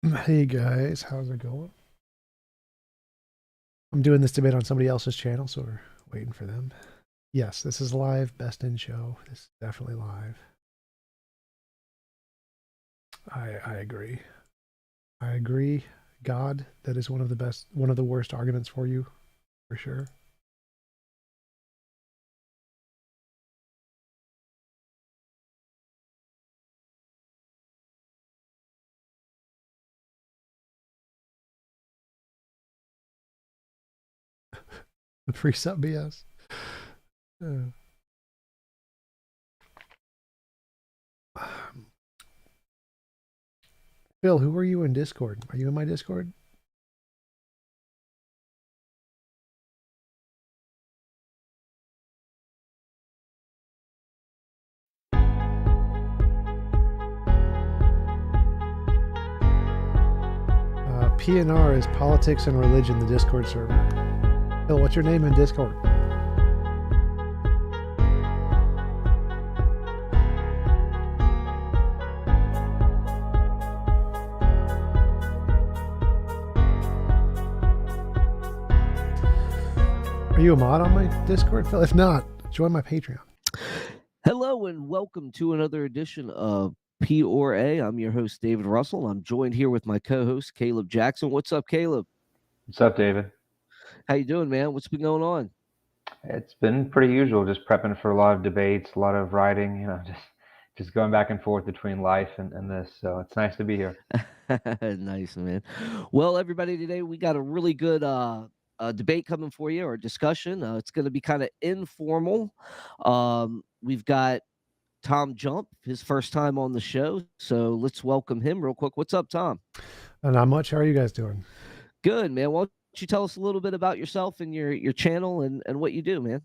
Hey guys, how's it going? I'm doing this debate on somebody else's channel, so we're waiting for them. Yes, this is live, best in show. This is definitely live. I agree. I agree. God, that is one of the worst arguments for you, for sure. The free sub BS. Uh, Phil, who are you in Discord? Are you in my Discord? PNR is politics and religion, the Discord server. Phil, what's your name in Discord? Are you a mod on my Discord, Phil? If not, join my Patreon. Hello and welcome to another edition of P or A. I'm your host, David Russell. I'm joined here with my co-host, Caleb Jackson. What's up, Caleb? What's up, David? How you doing, man? What's been going on? It's been pretty usual, just prepping for a lot of debates, a lot of writing, just going back and forth between life and this. So it's nice to be here. Nice, man. Well, everybody, today we got a really good debate coming for you, or discussion. It's going to be kind of informal. We've got TJump, his first time on the show. So let's welcome him real quick. What's up, Tom? Not much. How are you guys doing? Good, man. Why don't you tell us a little bit about yourself and your channel and what you do, man?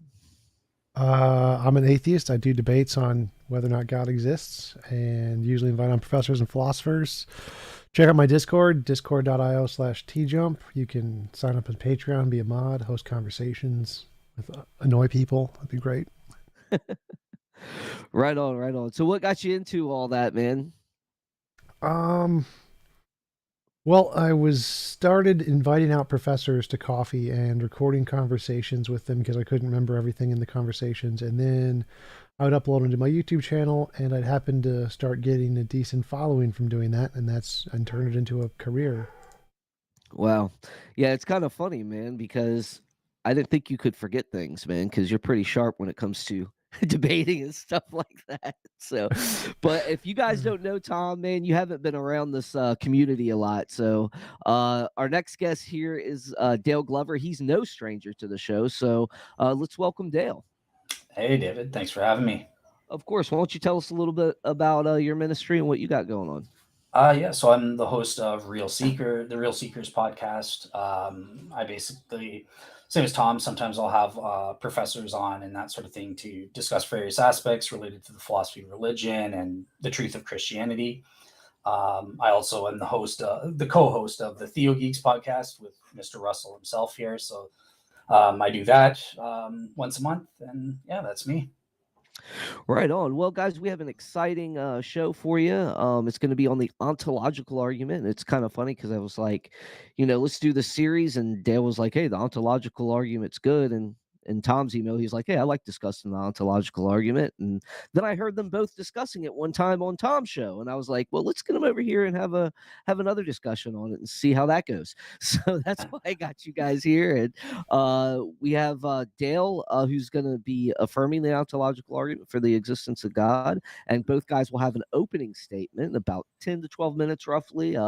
I'm an atheist. I do debates on whether or not God exists and usually invite on professors and philosophers. Check out my Discord, discord.io/TJump. You can sign up as Patreon, be a mod, host conversations with annoy people. That'd be great. Right on, right on. So what got you into all that, man? Well, I was started inviting out professors to coffee and recording conversations with them because I couldn't remember everything in the conversations. And then I would upload them to my YouTube channel, and I'd happen to start getting a decent following from doing that, and turn it into a career. Wow. Yeah, it's kind of funny, man, because I didn't think you could forget things, man, because you're pretty sharp when it comes to debating and stuff like that. So, but if you guys don't know Tom, man, you haven't been around this community a lot. So, our next guest here is Dale Glover. He's no stranger to the show. So, let's welcome Dale. Hey, David. Thanks for having me. Of course. Why don't you tell us a little bit about your ministry and what you got going on? Yeah, so I'm the host of the Real Seekers podcast. I basically, same as Tom, sometimes I'll have professors on and that sort of thing to discuss various aspects related to the philosophy of religion and the truth of Christianity. I also am the co-host of the Theo Geeks podcast with Mr. Russell himself here. So I do that once a month, and yeah, that's me. Right on. Well, guys, we have an exciting show for you. It's going to be on the ontological argument. It's kind of funny because I was like, let's do the series, and Dale was like, "Hey, the ontological argument's good," and in Tom's email, he's like, "Hey, I like discussing the ontological argument." And then I heard them both discussing it one time on Tom's show, and I was like, "Well, let's get them over here and have another discussion on it and see how that goes." So that's why I got you guys here, and we have Dale, who's going to be affirming the ontological argument for the existence of God, and both guys will have an opening statement, about 10 to 12 minutes roughly.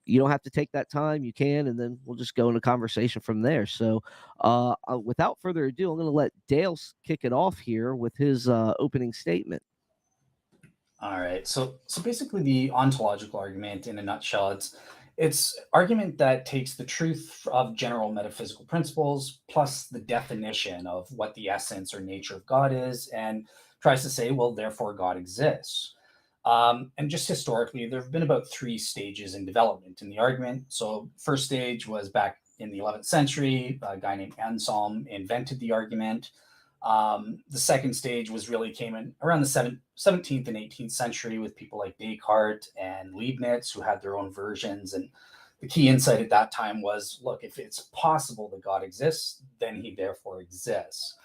You don't have to take that time, you can, and then we'll just go into conversation from there. So without further ado, I'm going to let Dale kick it off here with his opening statement. All right. So basically, the ontological argument, in a nutshell, it's argument that takes the truth of general metaphysical principles plus the definition of what the essence or nature of God is, and tries to say, well, therefore God exists. And just historically, there have been about three stages in development in the argument. So first stage was back in the 11th century. A guy named Anselm invented the argument. The second stage was really came in around the 17th and 18th century with people like Descartes and Leibniz, who had their own versions. And the key insight at that time was, look, if it's possible that God exists, then he therefore exists.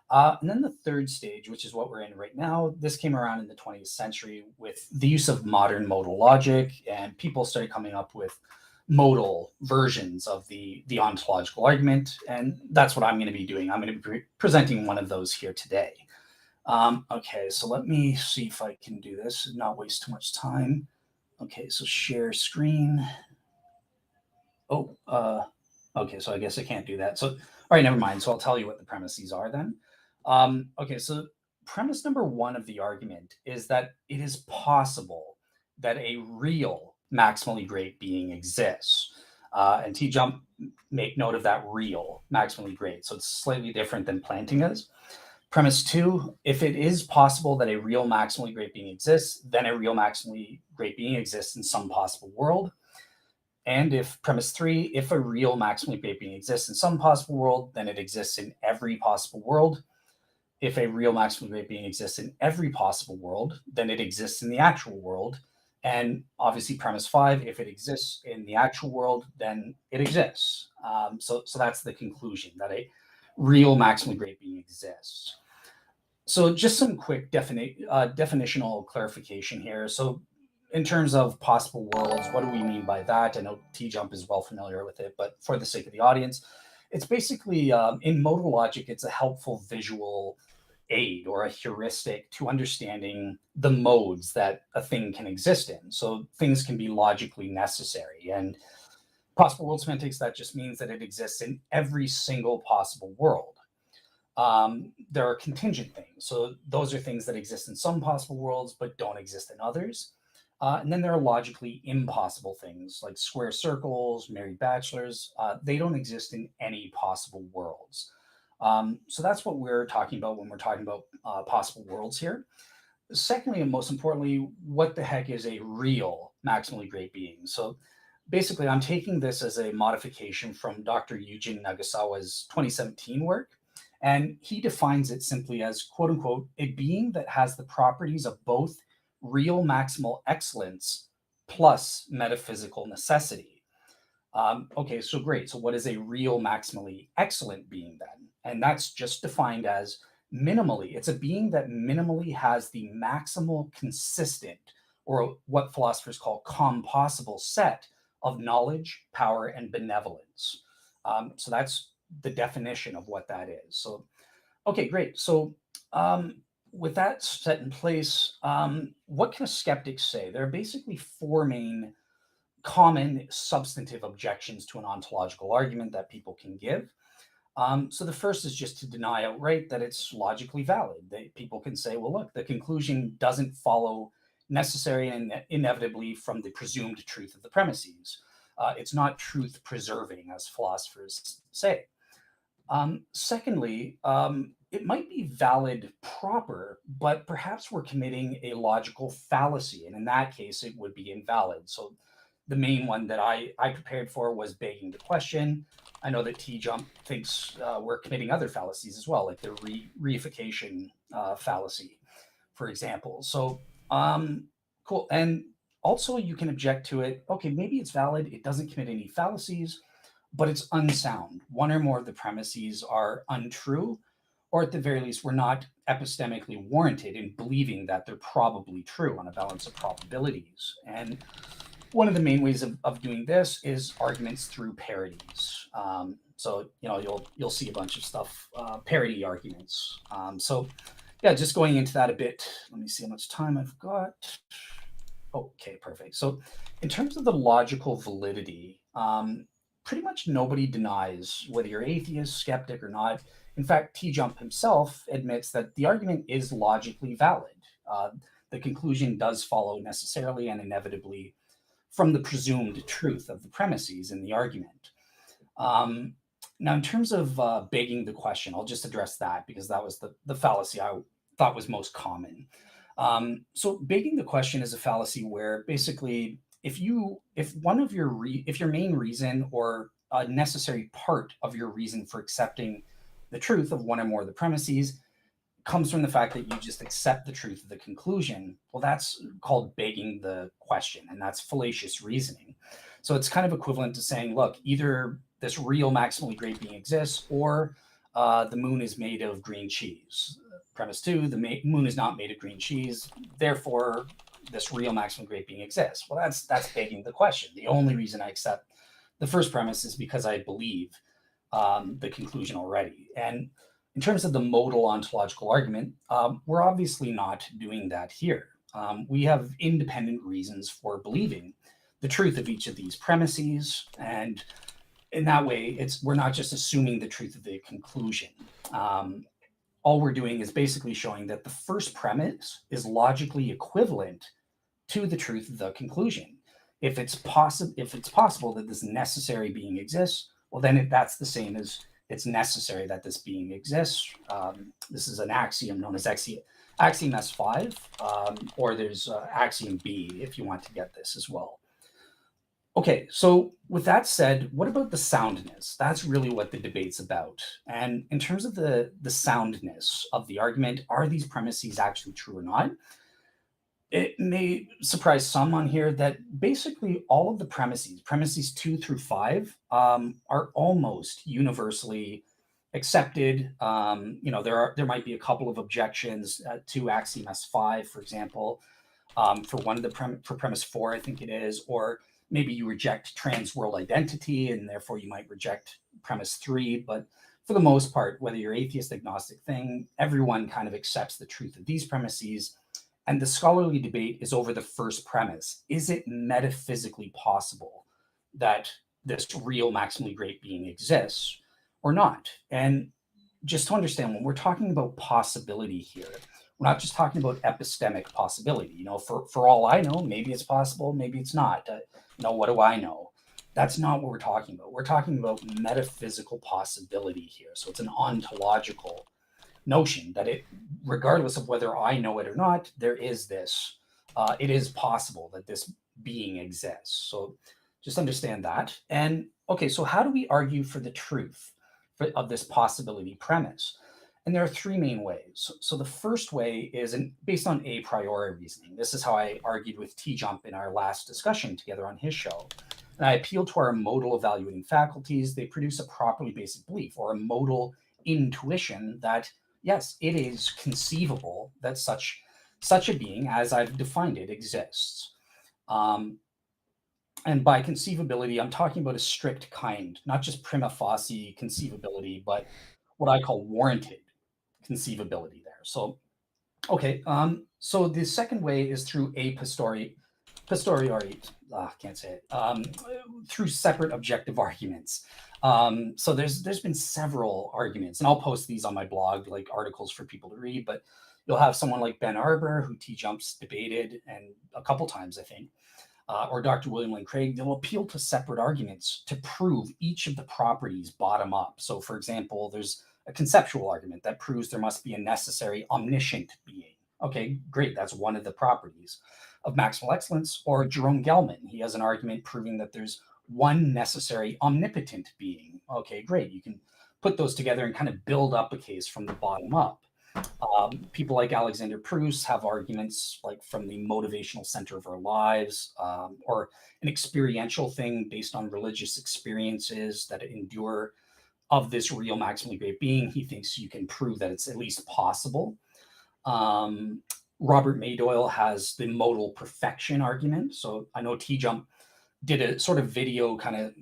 And then the third stage, which is what we're in right now, this came around in the 20th century with the use of modern modal logic, and people started coming up with modal versions of the ontological argument, and that's what I'm going to be doing. I'm going to be presenting one of those here today. Okay, so let me see if I can do this and not waste too much time. Okay, so share screen. Oh, okay, so I guess I can't do that. So, all right, never mind. So I'll tell you what the premises are then. Okay, so premise number one of the argument is that it is possible that a real maximally great being exists. And TJump, make note of that real maximally great. So it's slightly different than planting is. Premise two, if it is possible that a real maximally great being exists, then a real maximally great being exists in some possible world. And if premise three, if a real maximally great being exists in some possible world, then it exists in every possible world. If a real maximally great being exists in every possible world, then it exists in the actual world. And obviously, premise five, if it exists in the actual world, then it exists. So that's the conclusion, that a real maximally great being exists. So just some quick definitional clarification here. So in terms of possible worlds, what do we mean by that? I know TJump is well familiar with it, but for the sake of the audience, it's basically in modal logic, it's a helpful visual aid or a heuristic to understanding the modes that a thing can exist in. So things can be logically necessary. And possible world semantics, that just means that it exists in every single possible world. There are contingent things. So those are things that exist in some possible worlds, but don't exist in others. And then there are logically impossible things like square circles, married bachelors. They don't exist in any possible worlds. So that's what we're talking about when we're talking about possible worlds here. Secondly, and most importantly, what the heck is a real maximally great being? So basically, I'm taking this as a modification from Dr. Yujin Nagasawa's 2017 work. And he defines it simply as, quote unquote, a being that has the properties of both real maximal excellence plus metaphysical necessity. Okay, so great. So what is a real maximally excellent being then? And that's just defined as minimally. It's a being that minimally has the maximal consistent, or what philosophers call compossible set of knowledge, power, and benevolence. So that's the definition of what that is. So, okay, great. So with that set in place, what can a skeptic say? There are basically four main common substantive objections to an ontological argument that people can give. So the first is just to deny outright that it's logically valid. People can say, well, look, the conclusion doesn't follow necessary and inevitably from the presumed truth of the premises. It's not truth preserving, as philosophers say. Secondly, it might be valid proper, but perhaps we're committing a logical fallacy, and in that case, it would be invalid. So the main one that I prepared for was begging the question. I know that TJump thinks we're committing other fallacies as well, like the reification fallacy, for example. So cool. And also you can object to it. Okay, maybe it's valid. It doesn't commit any fallacies, but it's unsound. One or more of the premises are untrue, or at the very least, we're not epistemically warranted in believing that they're probably true on a balance of probabilities. And one of the main ways of doing this is arguments through parodies. So you'll see a bunch of stuff, parody arguments. So yeah, just going into that a bit. Let me see how much time I've got. Okay, perfect. So in terms of the logical validity, pretty much nobody denies whether you're atheist, skeptic, or not. In fact, TJump himself admits that the argument is logically valid. The conclusion does follow necessarily and inevitably from the presumed truth of the premises in the argument. Now, in terms of begging the question, I'll just address that because that was the fallacy I thought was most common. So begging the question is a fallacy where basically if your main reason or a necessary part of your reason for accepting the truth of one or more of the premises comes from the fact that you just accept the truth of the conclusion. Well, that's called begging the question, and that's fallacious reasoning. So it's kind of equivalent to saying, look, either this real maximally great being exists, or the moon is made of green cheese. Premise two, the moon is not made of green cheese, therefore this real maximally great being exists. Well, that's begging the question. The only reason I accept the first premise is because I believe the conclusion already. And in terms of the modal ontological argument, we're obviously not doing that here. We have independent reasons for believing the truth of each of these premises, and in that way, we're not just assuming the truth of the conclusion. All we're doing is basically showing that the first premise is logically equivalent to the truth of the conclusion. If it's possible that this necessary being exists, well, then that's the same as it's necessary that this being exists. This is an axiom known as axiom S5, or there's axiom B if you want to get this as well. Okay, so with that said, what about the soundness? That's really what the debate's about. And in terms of the soundness of the argument, are these premises actually true or not? It may surprise some on here that basically all of the premises 2 through 5, are almost universally accepted. There might be a couple of objections to axiom S5, for example, for one of the for premise 4, I think it is, or maybe you reject trans world identity and therefore you might reject premise 3. But for the most part, whether you're atheist, agnostic thing, everyone kind of accepts the truth of these premises. And the scholarly debate is over the first premise. Is it metaphysically possible that this real maximally great being exists or not? And just to understand, when we're talking about possibility here, we're not just talking about epistemic possibility. For all I know, maybe it's possible, maybe it's not. What do I know? That's not what we're talking about. We're talking about metaphysical possibility here. So it's an ontological notion that regardless of whether I know it or not, there is this, it is possible that this being exists. So just understand that. And okay, so how do we argue for the truth of this possibility premise? And there are 3 main ways. So the first way is based on a priori reasoning. This is how I argued with TJump in our last discussion together on his show. And I appealed to our modal evaluating faculties. They produce a properly basic belief or a modal intuition that yes, it is conceivable that such a being, as I've defined it, exists. And by conceivability, I'm talking about a strict kind, not just prima facie conceivability, but what I call warranted conceivability there. So, okay, so the second way is through a posteriori, can't say it, through separate objective arguments. So there's been several arguments, and I'll post these on my blog, like articles for people to read, but you'll have someone like Ben Arbor, who TJump's debated and a couple times, I think, or Dr. William Lane Craig. They'll appeal to separate arguments to prove each of the properties bottom up. So for example, there's a conceptual argument that proves there must be a necessary omniscient being. Okay, great, that's one of the properties of maximal excellence. Or Jerome Gelman, he has an argument proving that there's one necessary omnipotent being. Okay, great. You can put those together and kind of build up a case from the bottom up. People like Alexander Proust have arguments like from the motivational center of our lives, or an experiential thing based on religious experiences that endure of this real maximally great being. He thinks you can prove that it's at least possible. Robert Madoyle has the modal perfection argument. So I know TJump did a sort of video kind of,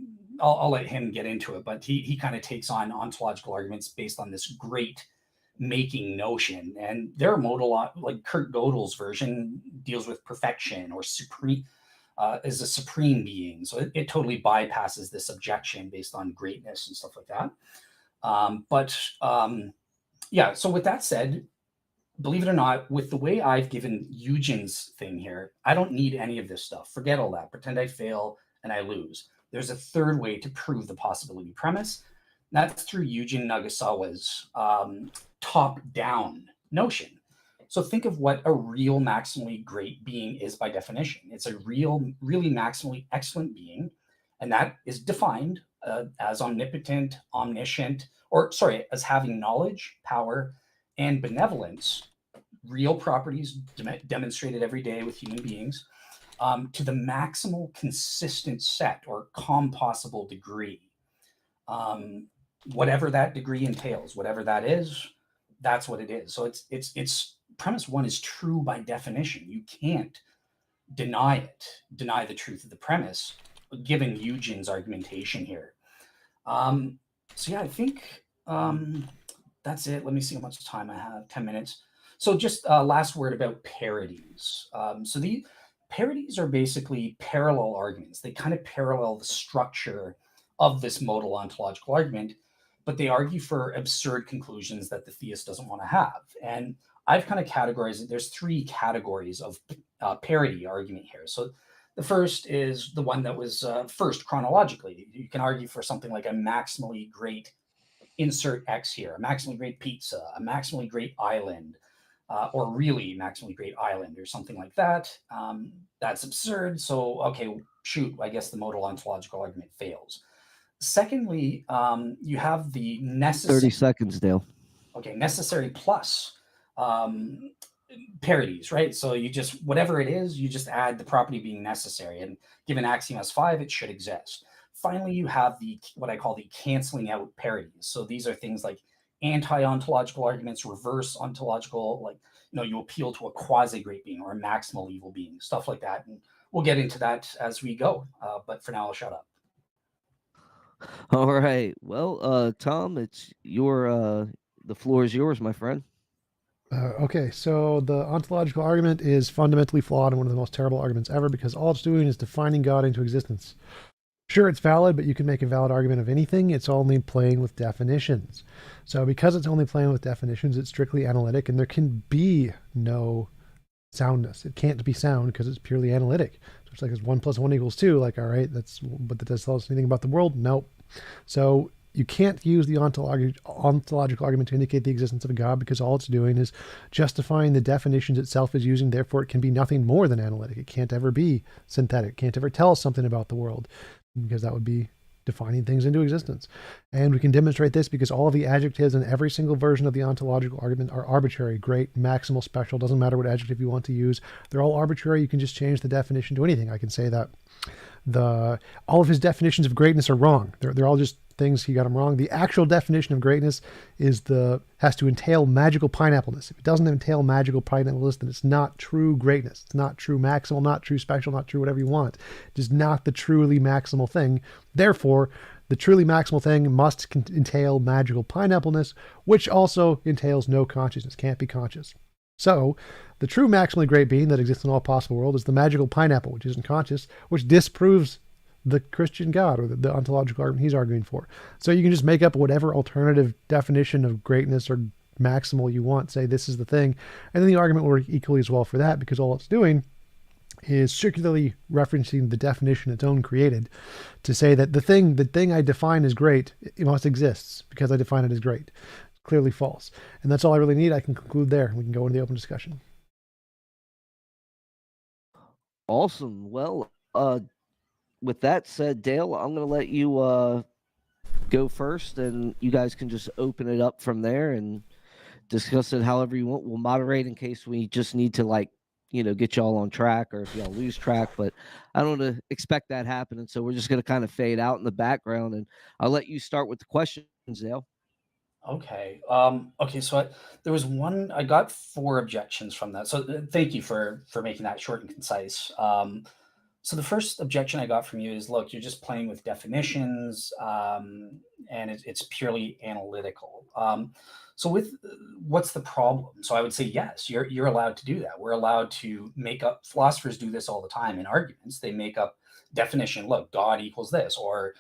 I'll let him get into it, but he kind of takes on ontological arguments based on this great making notion. And their modal, like Kurt Gödel's version, deals with perfection or supreme, is a supreme being. So it totally bypasses this objection based on greatness and stuff like that. Yeah, so with that said, believe it or not, with the way I've given Eugen's thing here, I don't need any of this stuff. Forget all that. Pretend I fail and I lose. There's a third way to prove the possibility premise. That's through Eugen Nagasawa's top-down notion. So think of what a real maximally great being is by definition. It's a really maximally excellent being. And that is defined as omnipotent, omniscient, or sorry, as having knowledge, power, and benevolence, real properties demonstrated every day with human beings, to the maximal consistent set or compossible degree. Um, Whatever that degree entails, whatever that is, that's what it is. So it's premise one is true by definition. You can't deny the truth of the premise, given Eugen's argumentation here. So yeah, I think that's it. Let me see how much time I have. 10 minutes. So just last word about parodies. So the parodies are basically parallel arguments. They kind of parallel the structure of this modal ontological argument, but they argue for absurd conclusions that the theist doesn't want to have. And I've kind of categorized it. There's three categories of parody argument here. So the first is the one that was first chronologically. You can argue for something like a maximally great insert X here, a maximally great pizza, a maximally great island, or really maximally great island, or something like that. That's absurd. So, okay, shoot, I guess the modal ontological argument fails. Secondly, you have the 30 necessary, seconds, Dale. okay, necessary plus parodies, right? So you just, whatever it is, you just add the property being necessary. And given axiom S5, it should exist. Finally, you have the what I call the canceling out parodies. So these are things like anti-ontological arguments, reverse ontological, like, you appeal to a quasi-great being or a maximal evil being, stuff like that. And we'll get into that as we go. But for now, I'll shut up. All right. Well, Tom, it's the floor is yours, my friend. Okay, so the ontological argument is fundamentally flawed and one of the most terrible arguments ever because all it's doing is defining God into existence. Sure, it's valid, but you can make a valid argument of anything. It's only playing with definitions. So because it's only playing with definitions, it's strictly analytic, and there can be no soundness. It can't be sound because it's purely analytic. So it's like it's 1 + 1 = 2. Like, all right, but that does tell us anything about the world? Nope. So you can't use the ontological argument to indicate the existence of a God because all it's doing is justifying the definitions itself is using. Therefore, it can be nothing more than analytic. It can't ever be synthetic. It can't ever tell us something about the world because that would be defining things into existence. And we can demonstrate this because all of the adjectives in every single version of the ontological argument are arbitrary, great, maximal, special. Doesn't matter what adjective you want to use. They're all arbitrary. You can just change the definition to anything. I can say that all of his definitions of greatness are wrong. They're all just things he got them wrong. The actual definition of greatness has to entail magical pineappleness. If it doesn't entail magical pineappleness, then it's not true greatness. It's not true maximal, not true special, not true whatever you want. It is not the truly maximal thing. Therefore, the truly maximal thing must entail magical pineappleness, which also entails no consciousness, can't be conscious. So, the true maximally great being that exists in all possible world is the magical pineapple, which isn't conscious, which disproves the Christian God or the ontological argument he's arguing for. So you can just make up whatever alternative definition of greatness or maximal you want, say this is the thing, and then the argument will work equally as well for that because all it's doing is circularly referencing the definition its own created to say that the thing I define as great, it must exist because I define it as great. Clearly false. And that's all I really need. I can conclude there. We can go into the open discussion. Awesome. Well, with that said, Dale, I'm going to let you go first, and you guys can just open it up from there and discuss it however you want. We'll moderate in case we just need to get y'all on track or if y'all lose track, but I don't expect that happening. So we're just going to kind of fade out in the background, and I'll let you start with the questions, Dale. Okay. So there was one. I got 4 objections from that. So thank you for making that short and concise. So the first objection I got from you is, look, you're just playing with definitions, and it's purely analytical. So what's the problem? So I would say yes, you're allowed to do that. We're allowed to make up. Philosophers do this all the time in arguments. They make up definition. Look, God equals this, or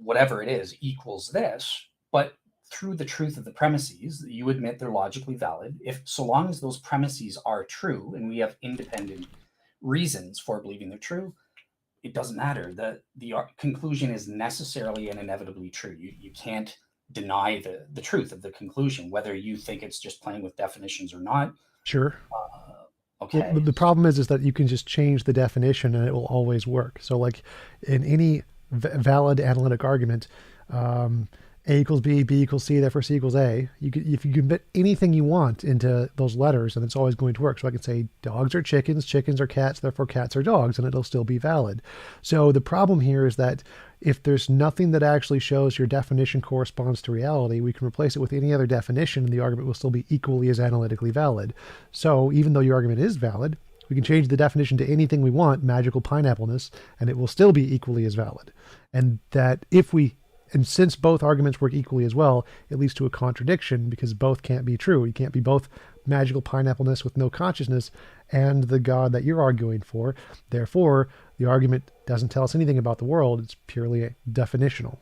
whatever it is equals this, but through the truth of the premises, you admit they're logically valid. If so long as those premises are true, and we have independent reasons for believing they're true, it doesn't matter. The conclusion is necessarily and inevitably true. You can't deny the truth of the conclusion, whether you think it's just playing with definitions or not. Sure. Okay. Well, the problem is that you can just change the definition and it will always work. So like in any valid analytic argument. A equals B, B equals C, therefore C equals A. If you can fit anything you want into those letters, and it's always going to work. So I can say dogs are chickens, chickens are cats, therefore cats are dogs, and it'll still be valid. So the problem here is that if there's nothing that actually shows your definition corresponds to reality, we can replace it with any other definition, and the argument will still be equally as analytically valid. So even though your argument is valid, we can change the definition to anything we want, magical pineappleness, and it will still be equally as valid. And since both arguments work equally as well, it leads to a contradiction because both can't be true. You can't be both magical pineappleness with no consciousness and the God that you're arguing for. Therefore, the argument doesn't tell us anything about the world. It's purely definitional.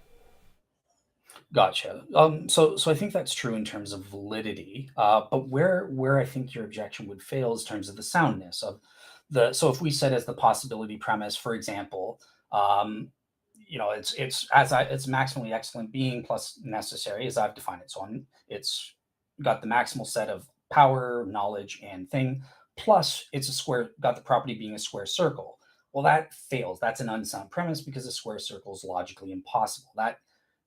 Gotcha. So I think that's true in terms of validity. But where I think your objection would fail is in terms of the soundness of the. So if we said as the possibility premise, for example, it's maximally excellent being plus necessary as I've defined it. So it's got the maximal set of power, knowledge, and thing. Plus, it's got the property being a square circle. Well, that fails. That's an unsound premise because a square circle is logically impossible. That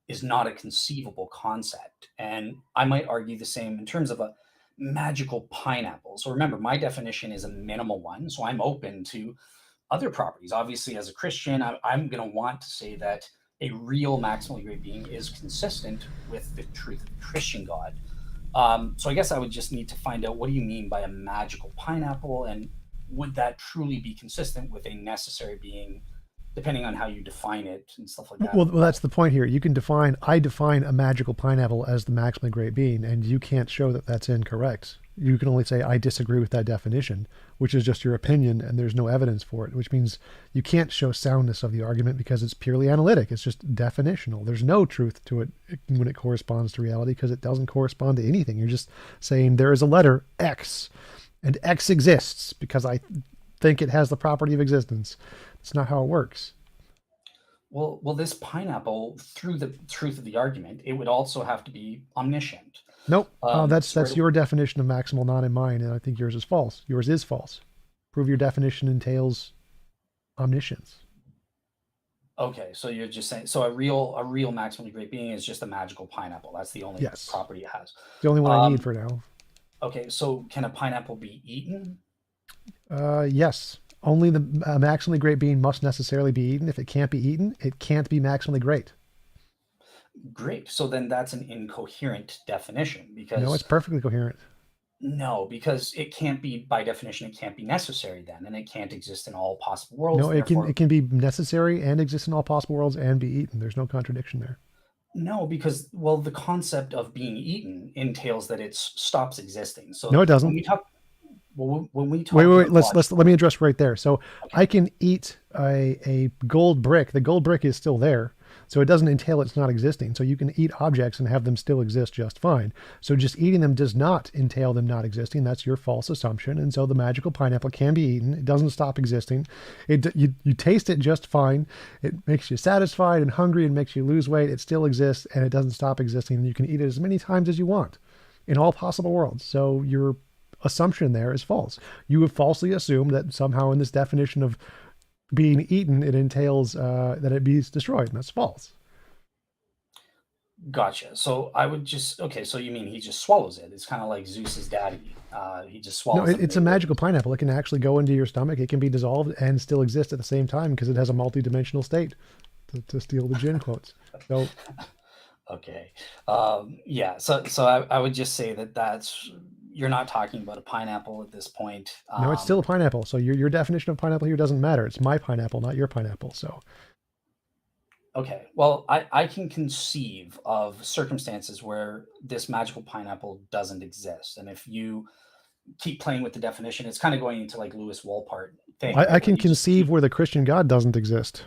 is not a conceivable concept. And I might argue the same in terms of a magical pineapple. So remember, my definition is a minimal one. So I'm open to other properties. Obviously, as a Christian, I'm going to want to say that a real maximally great being is consistent with the truth of the Christian God. So I guess I would just need to find out, what do you mean by a magical pineapple? And would that truly be consistent with a necessary being, depending on how you define it and stuff like that? Well, that's the point here. I define a magical pineapple as the maximally great being, and you can't show that that's incorrect. You can only say, I disagree with that definition, which is just your opinion, and there's no evidence for it, which means you can't show soundness of the argument because it's purely analytic. It's just definitional. There's no truth to it when it corresponds to reality because it doesn't correspond to anything. You're just saying there is a letter X, and X exists because I think it has the property of existence. It's not how it works. Well, this pineapple, through the truth of the argument, it would also have to be omniscient. Nope. That's your definition of maximal, not in mine, and I think yours is false. Yours is false. Prove your definition entails omniscience. Okay, so you're just saying, so a real maximally great being is just a magical pineapple. That's the only property it has. The only one I need for now. Okay, so can a pineapple be eaten? Yes. Only the maximally great being must necessarily be eaten. If it can't be eaten, it can't be maximally great. Great. So then that's an incoherent definition because... No, it's perfectly coherent. No, because it can't be, by definition, it can't be necessary then, and it can't exist in all possible worlds. No, it can be necessary and exist in all possible worlds and be eaten. There's no contradiction there. No, because, well, the concept of being eaten entails that it stops existing. So no, it doesn't. When we talk, wait, let me address right there. So okay. I can eat a gold brick. The gold brick is still there. So it doesn't entail it's not existing. So you can eat objects and have them still exist just fine. So just eating them does not entail them not existing. That's your false assumption. And so the magical pineapple can be eaten. It doesn't stop existing. You taste it just fine. It makes you satisfied and hungry and makes you lose weight. It still exists and it doesn't stop existing. And you can eat it as many times as you want in all possible worlds. So your assumption there is false. You have falsely assumed that somehow in this definition of being eaten, it entails that it be destroyed, and that's false. Gotcha. So I would just, okay, so you mean he just swallows it. It's kind of like Zeus's daddy. He just swallows it. No, it's a magical pineapple. It can actually go into your stomach. It can be dissolved and still exist at the same time because it has a multi-dimensional state, to steal the gin quotes. So, okay. Yeah, so I would just say that's... You're not talking about a pineapple at this point. No, it's still a pineapple. So your definition of pineapple here doesn't matter. It's my pineapple, not your pineapple. So. Okay. Well, I can conceive of circumstances where this magical pineapple doesn't exist. And if you keep playing with the definition, it's kind of going into like Lewis Wolpert thing. I can conceive where the Christian God doesn't exist.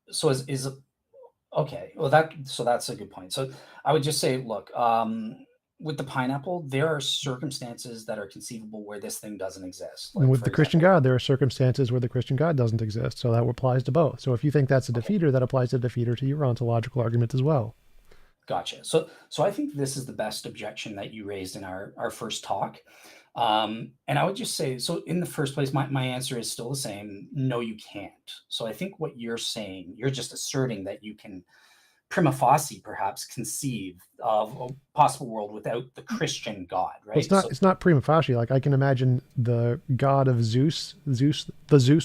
So is okay. Well, that's a good point. So I would just say, look, with the pineapple, there are circumstances that are conceivable where this thing doesn't exist. Like, and with the Christian God, there are circumstances where the Christian God doesn't exist. So that applies to both. So if you think that's a defeater, that applies to defeater to your ontological argument as well. Gotcha. So I think this is the best objection that you raised in our first talk. And I would just say, so in the first place, my answer is still the same. No, you can't. So I think what you're saying, you're just asserting that you can prima facie perhaps conceive of a possible world without the Christian God, Well, right? So it's not prima facie. Like I can imagine the god of the Zeus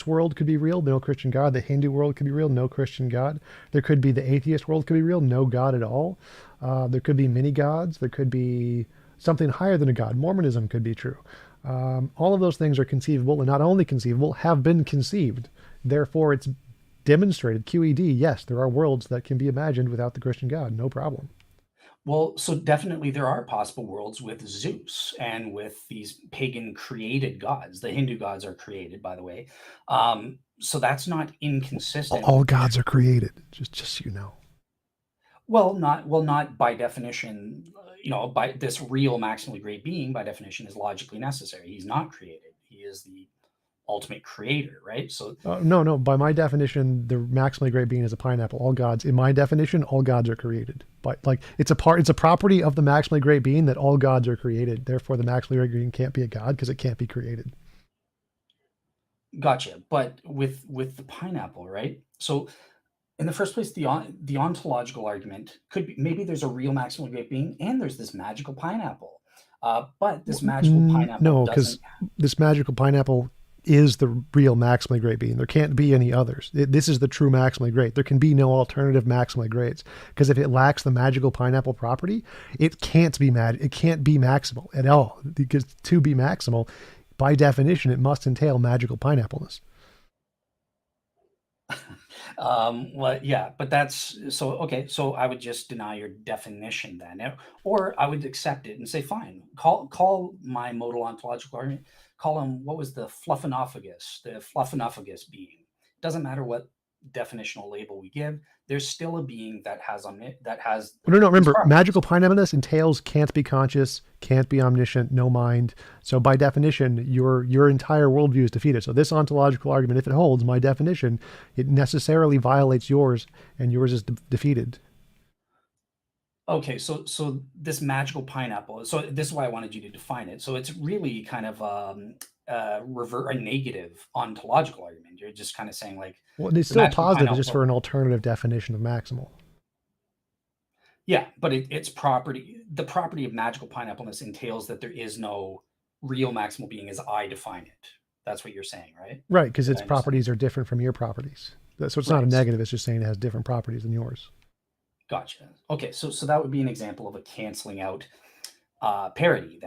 world could be real, no Christian God. The Hindu world could be real, no Christian God. There could be the atheist world could be real, no God at all. There could be many gods. There could be something higher than a god. Mormonism could be true. All of those things are conceivable, and not only conceivable, have been conceived. Therefore, it's demonstrated. QED, yes, there are worlds that can be imagined without the Christian God, no problem. Well, so definitely there are possible worlds with Zeus and with these pagan created gods. The Hindu gods are created, by the way. So that's not inconsistent All with the gods are created, just so you know. not by definition. By this real maximally great being, by definition, is logically necessary. He's not created. He is the ultimate creator, right? So No. By my definition, the maximally great being is a pineapple. All gods, in my definition, all gods are created. But like, it's a property of the maximally great being that all gods are created. Therefore, the maximally great being can't be a god because it can't be created. gotcha. But with the pineapple, right? So in the first place, the ontological argument could be maybe there's a real maximally great being and there's this magical pineapple. But this magical pineapple No, because doesn't. this magical pineapple is the real maximally great being. There can't be any others. This is the true maximally great. There can be no alternative maximally greats because if it lacks the magical pineapple property, it can't be it can't be maximal at all. Because to be maximal, by definition, it must entail magical pineappleness. Well, yeah, but that's so okay. So I would just deny your definition then, or I would accept it and say, fine, call my modal ontological argument. Call him, what was the fluffinophagus being? Doesn't matter what definitional label we give. There's still a being that has No. these Remember, properties. magical pineappleness entails can't be conscious, can't be omniscient, no mind. So by definition, your entire worldview is defeated. So this ontological argument, if it holds, my definition, it necessarily violates yours, and yours is defeated. Okay, so this magical pineapple. So this is why I wanted you to define it. So it's really kind of a negative ontological argument. You're just kind of saying like Well, it's the still magical positive, it's just for pineapple. an alternative definition of maximal. Yeah, but its property, the property of magical pineappleness entails that there is no real maximal being as I define it. That's what you're saying, right? Right, because Did I its understand? properties are different from your properties. So it's not a Right. negative, it's just saying it has different properties than yours. Gotcha. Okay, so that would be an example of a canceling out parity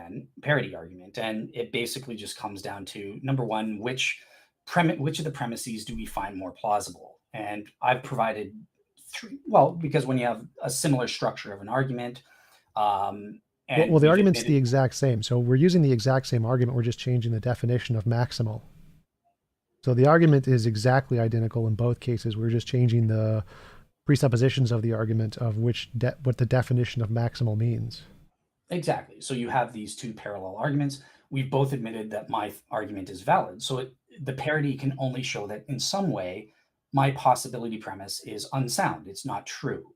argument, and it basically just comes down to number one, which of the premises do we find more plausible? And I've provided three. Well, because when you have a similar structure of an argument, Well, and the we've argument's the admitted. exact same. So we're using the exact same argument, we're just changing the definition of maximal. So the argument is exactly identical in both cases. We're just changing the presuppositions of the argument of what the definition of maximal means. Exactly. So you have these two parallel arguments. We've both admitted that my argument is valid. So the parity can only show that in some way my possibility premise is unsound. It's not true.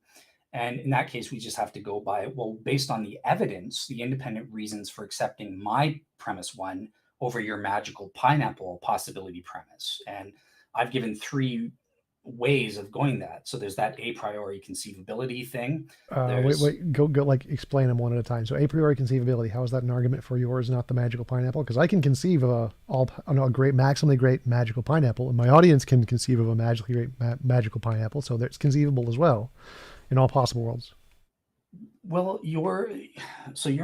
And in that case, we just have to go by, well, based on the evidence, the independent reasons for accepting my premise one over your magical pineapple possibility premise. And I've given three ways of going that. So there's that a priori conceivability thing. There's Go like explain them one at a time. So a priori conceivability, how is that an argument for yours, not the magical pineapple? Because I can conceive of a great, maximally great magical pineapple, and my audience can conceive of a magically great magical pineapple, so it's conceivable as well in all possible worlds. Well, your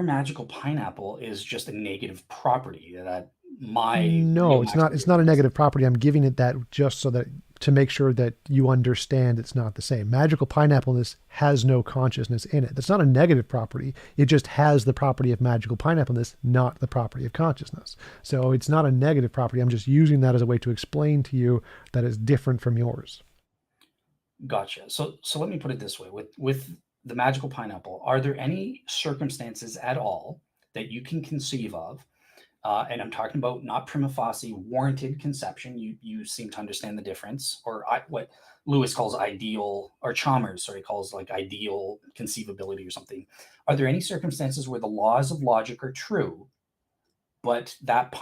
magical pineapple is just a negative property that my No, real it's not. maximum It's not a is. negative property. I'm giving it that just so that to make sure that you understand it's not the same. Magical pineappleness has no consciousness in it. That's not a negative property. It just has the property of magical pineappleness, not the property of consciousness. So it's not a negative property. I'm just using that as a way to explain to you that it's different from yours. Gotcha. So let me put it this way: with the magical pineapple, are there any circumstances at all that you can conceive of? And I'm talking about not prima facie warranted conception. You seem to understand the difference, or what Lewis calls ideal, or Chalmers, sorry, calls like ideal conceivability or something. Are there any circumstances where the laws of logic are true, but that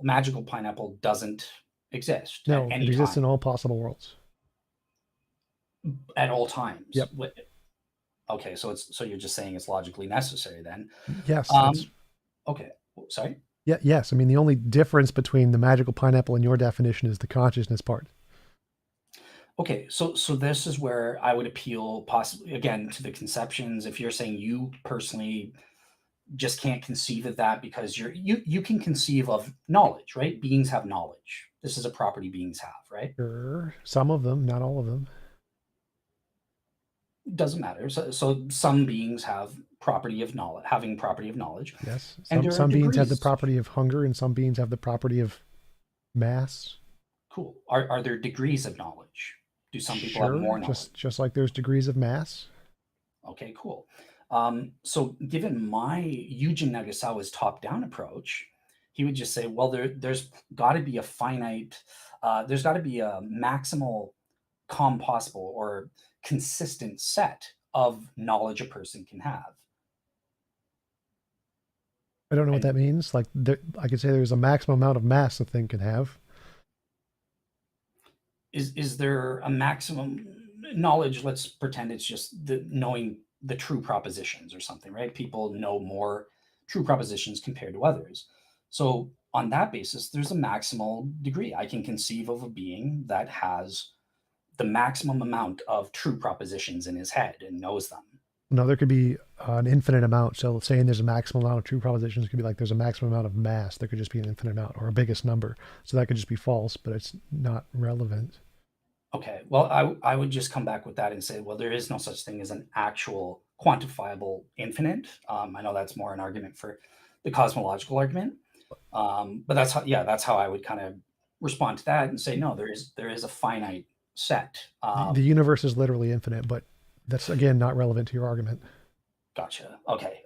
magical pineapple, doesn't exist at No, it any exists in time, all possible worlds. at all times. Yep. Okay, so you're just saying it's logically necessary then. Yes. Okay, sorry. Yeah. Yes. I mean, the only difference between the magical pineapple and your definition is the consciousness part. Okay, so this is where I would appeal possibly again to the conceptions. If you're saying you personally just can't conceive of that because you can conceive of knowledge, right? Beings have knowledge. This is a property beings have, right? Sure. Some of them, not all of them. Doesn't matter. So some beings have property of knowledge, having property of knowledge. Yes. And there are Some beings have the degrees. property of hunger, and some beings have the property of mass. Cool. Are there degrees of knowledge? Do some people have Sure. more knowledge? Just like there's degrees of mass. Okay, cool. So given my Eugen Nagasawa's top-down approach, he would just say, well, there's got to be a finite, there's got to be a maximal compossible or consistent set of knowledge a person can have. I don't know what And that means. Like, I could say there's a maximum amount of mass a thing can have. is there a maximum knowledge? Let's pretend it's just knowing the true propositions or something, right? People know more true propositions compared to others. So on that basis, there's a maximal degree. I can conceive of a being that has the maximum amount of true propositions in his head and knows them. No, there could be an infinite amount. So saying there's a maximum amount of true propositions could be like there's a maximum amount of mass. There could just be an infinite amount or a biggest number. So that could just be false, but it's not relevant. Okay, well, I would just come back with that and say, well, there is no such thing as an actual quantifiable infinite. I know that's more an argument for the cosmological argument, but that's how I would kind of respond to that and say, no, there is a finite set. The universe is literally infinite, but that's again not relevant to your argument. Gotcha. Okay.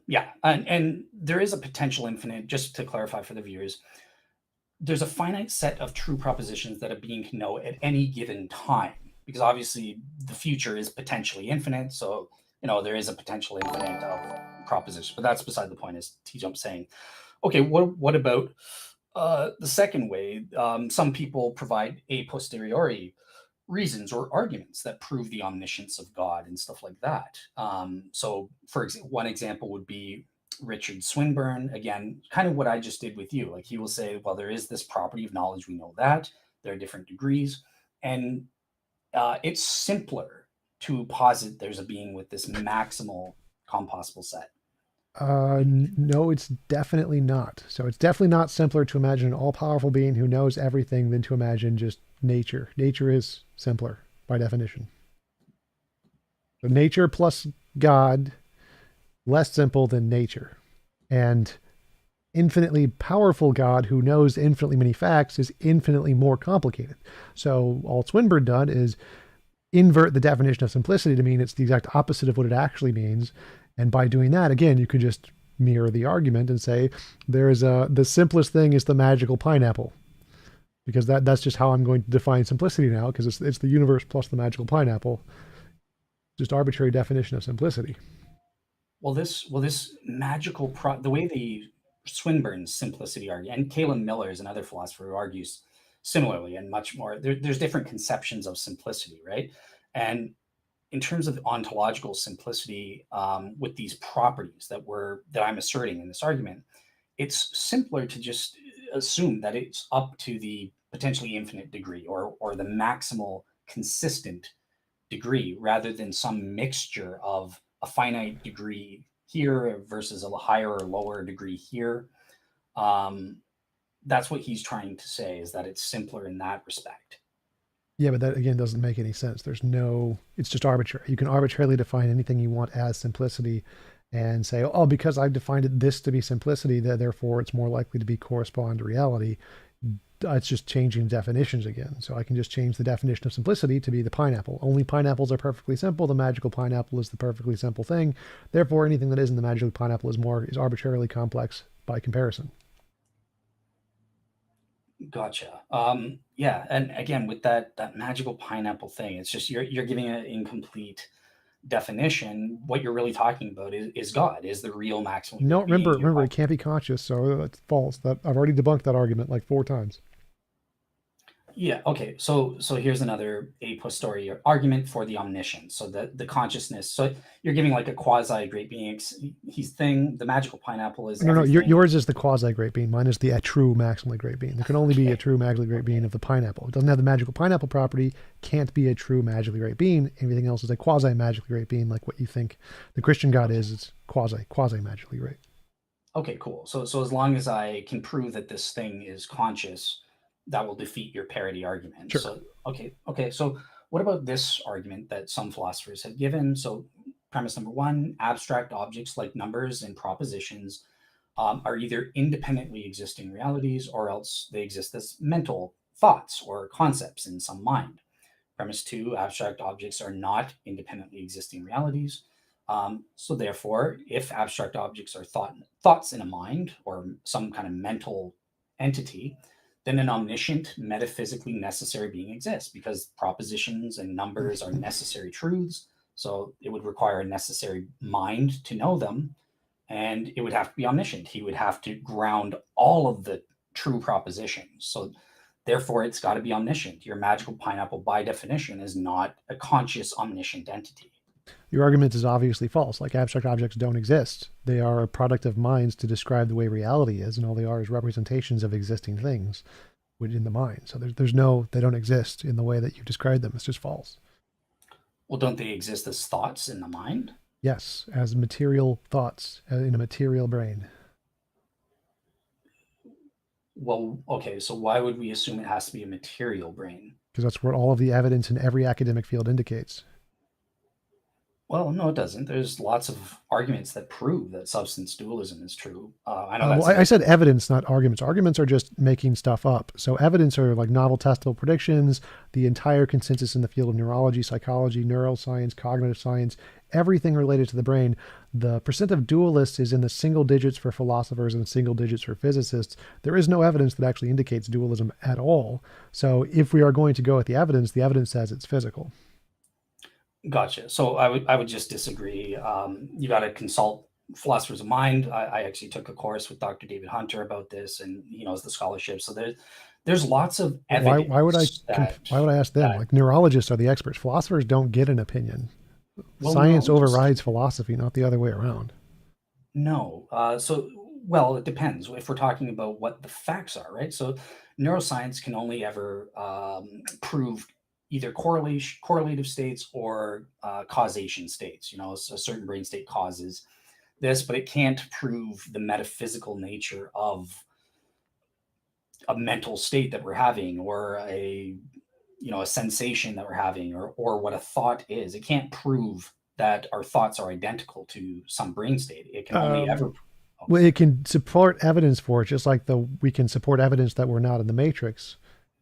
Yeah, and there is a potential infinite. Just to clarify for the viewers, there's a finite set of true propositions that a being can know at any given time, because obviously the future is potentially infinite. So, there is a potential infinite of propositions, but that's beside the point, as TJump saying. Okay, what about the second way? Some people provide a posteriori reasons or arguments that prove the omniscience of God and stuff like that. So, for example, one example would be Richard Swinburne. Again, kind of what I just did with you. Like, he will say, well, there is this property of knowledge. We know that there are different degrees, and it's simpler to posit there's a being with this maximal compossible set. No, it's definitely not. So it's definitely not simpler to imagine an all-powerful being who knows everything than to imagine just nature. Nature is simpler by definition. So nature plus God, less simple than nature. And infinitely powerful God who knows infinitely many facts is infinitely more complicated. So all Swinburne done is invert the definition of simplicity to mean it's the exact opposite of what it actually means. And by doing that, again, you could just mirror the argument and say the simplest thing is the magical pineapple, because that's just how I'm going to define simplicity now, because it's the universe plus the magical pineapple. Just arbitrary definition of simplicity. Well, this magical the way the Swinburne's simplicity argument, and Caleb Miller is another philosopher who argues similarly and much more. There's different conceptions of simplicity, right? And in terms of ontological simplicity, with these properties that I'm asserting in this argument, it's simpler to just assume that it's up to the potentially infinite degree or the maximal consistent degree, rather than some mixture of a finite degree here versus a higher or lower degree here. That's what he's trying to say, is that it's simpler in that respect. Yeah, but that again doesn't make any sense. It's just arbitrary. You can arbitrarily define anything you want as simplicity and say, oh, because I've defined this to be simplicity, therefore it's more likely to be correspond to reality. It's just changing definitions again. So I can just change the definition of simplicity to be the pineapple. Only pineapples are perfectly simple. The magical pineapple is the perfectly simple thing. Therefore, anything that isn't the magical pineapple is arbitrarily complex by comparison. Gotcha. Yeah, and again, with that magical pineapple thing, it's just you're giving an incomplete definition, what you're really talking about is God, is the real maximally No, great being. remember, it can't be conscious, so that's false. That I've already debunked that argument like 4 times. Yeah. Okay. So here's another a posteriori argument for the omniscience. So the consciousness. So you're giving like a quasi great being. He's thing. The magical pineapple is No, everything. yours is the quasi great being. Mine is the true maximally great being. There can only be a true maximally great being of the pineapple. It doesn't have the magical pineapple property. Can't be a true magically great being. Everything else is a quasi magically great being, like what you think the Christian God is. It's quasi magically great. Okay. Cool. So as long as I can prove that this thing is conscious, that will defeat your parity argument. Sure. So okay. So what about this argument that some philosophers have given? So premise number 1: abstract objects like numbers and propositions are either independently existing realities or else they exist as mental thoughts or concepts in some mind. Premise 2: abstract objects are not independently existing realities. So therefore, if abstract objects are thoughts in a mind or some kind of mental entity, then an omniscient, metaphysically necessary being exists because propositions and numbers are necessary truths. So it would require a necessary mind to know them, and it would have to be omniscient. He would have to ground all of the true propositions. So therefore, it's got to be omniscient. Your magical pineapple, by definition, is not a conscious, omniscient entity. Your argument is obviously false. Like, abstract objects don't exist. They are a product of minds to describe the way reality is, and all they are is representations of existing things within the mind. So they don't exist in the way that you described them. It's just false. Well, don't they exist as thoughts in the mind? Yes, as material thoughts in a material brain. Well, okay, so why would we assume it has to be a material brain? Because that's what all of the evidence in every academic field indicates. Well, no, it doesn't. There's lots of arguments that prove that substance dualism is true. I know Well, I said evidence, not arguments. Arguments are just making stuff up. So evidence are like novel testable predictions, the entire consensus in the field of neurology, psychology, neuroscience, cognitive science, everything related to the brain. The percent of dualists is in the single digits for philosophers and single digits for physicists. There is no evidence that actually indicates dualism at all. So if we are going to go with the evidence says it's physical. Gotcha. So I would just disagree. You got to consult philosophers of mind. I actually took a course with Dr. David Hunter about this, and he knows the scholarship. So there's lots of evidence. Why would I ask them? Like, neurologists are the experts. Philosophers don't get an opinion. Well, science overrides philosophy, not the other way around. No. Well, it depends. If we're talking about what the facts are, right? So neuroscience can only ever prove either correlative states or causation states. A certain brain state causes this, but it can't prove the metaphysical nature of a mental state that we're having, or a sensation that we're having, or what a thought is. It can't prove that our thoughts are identical to some brain state. It can only ever. Well, it can support evidence for it, just like we can support evidence that we're not in the Matrix.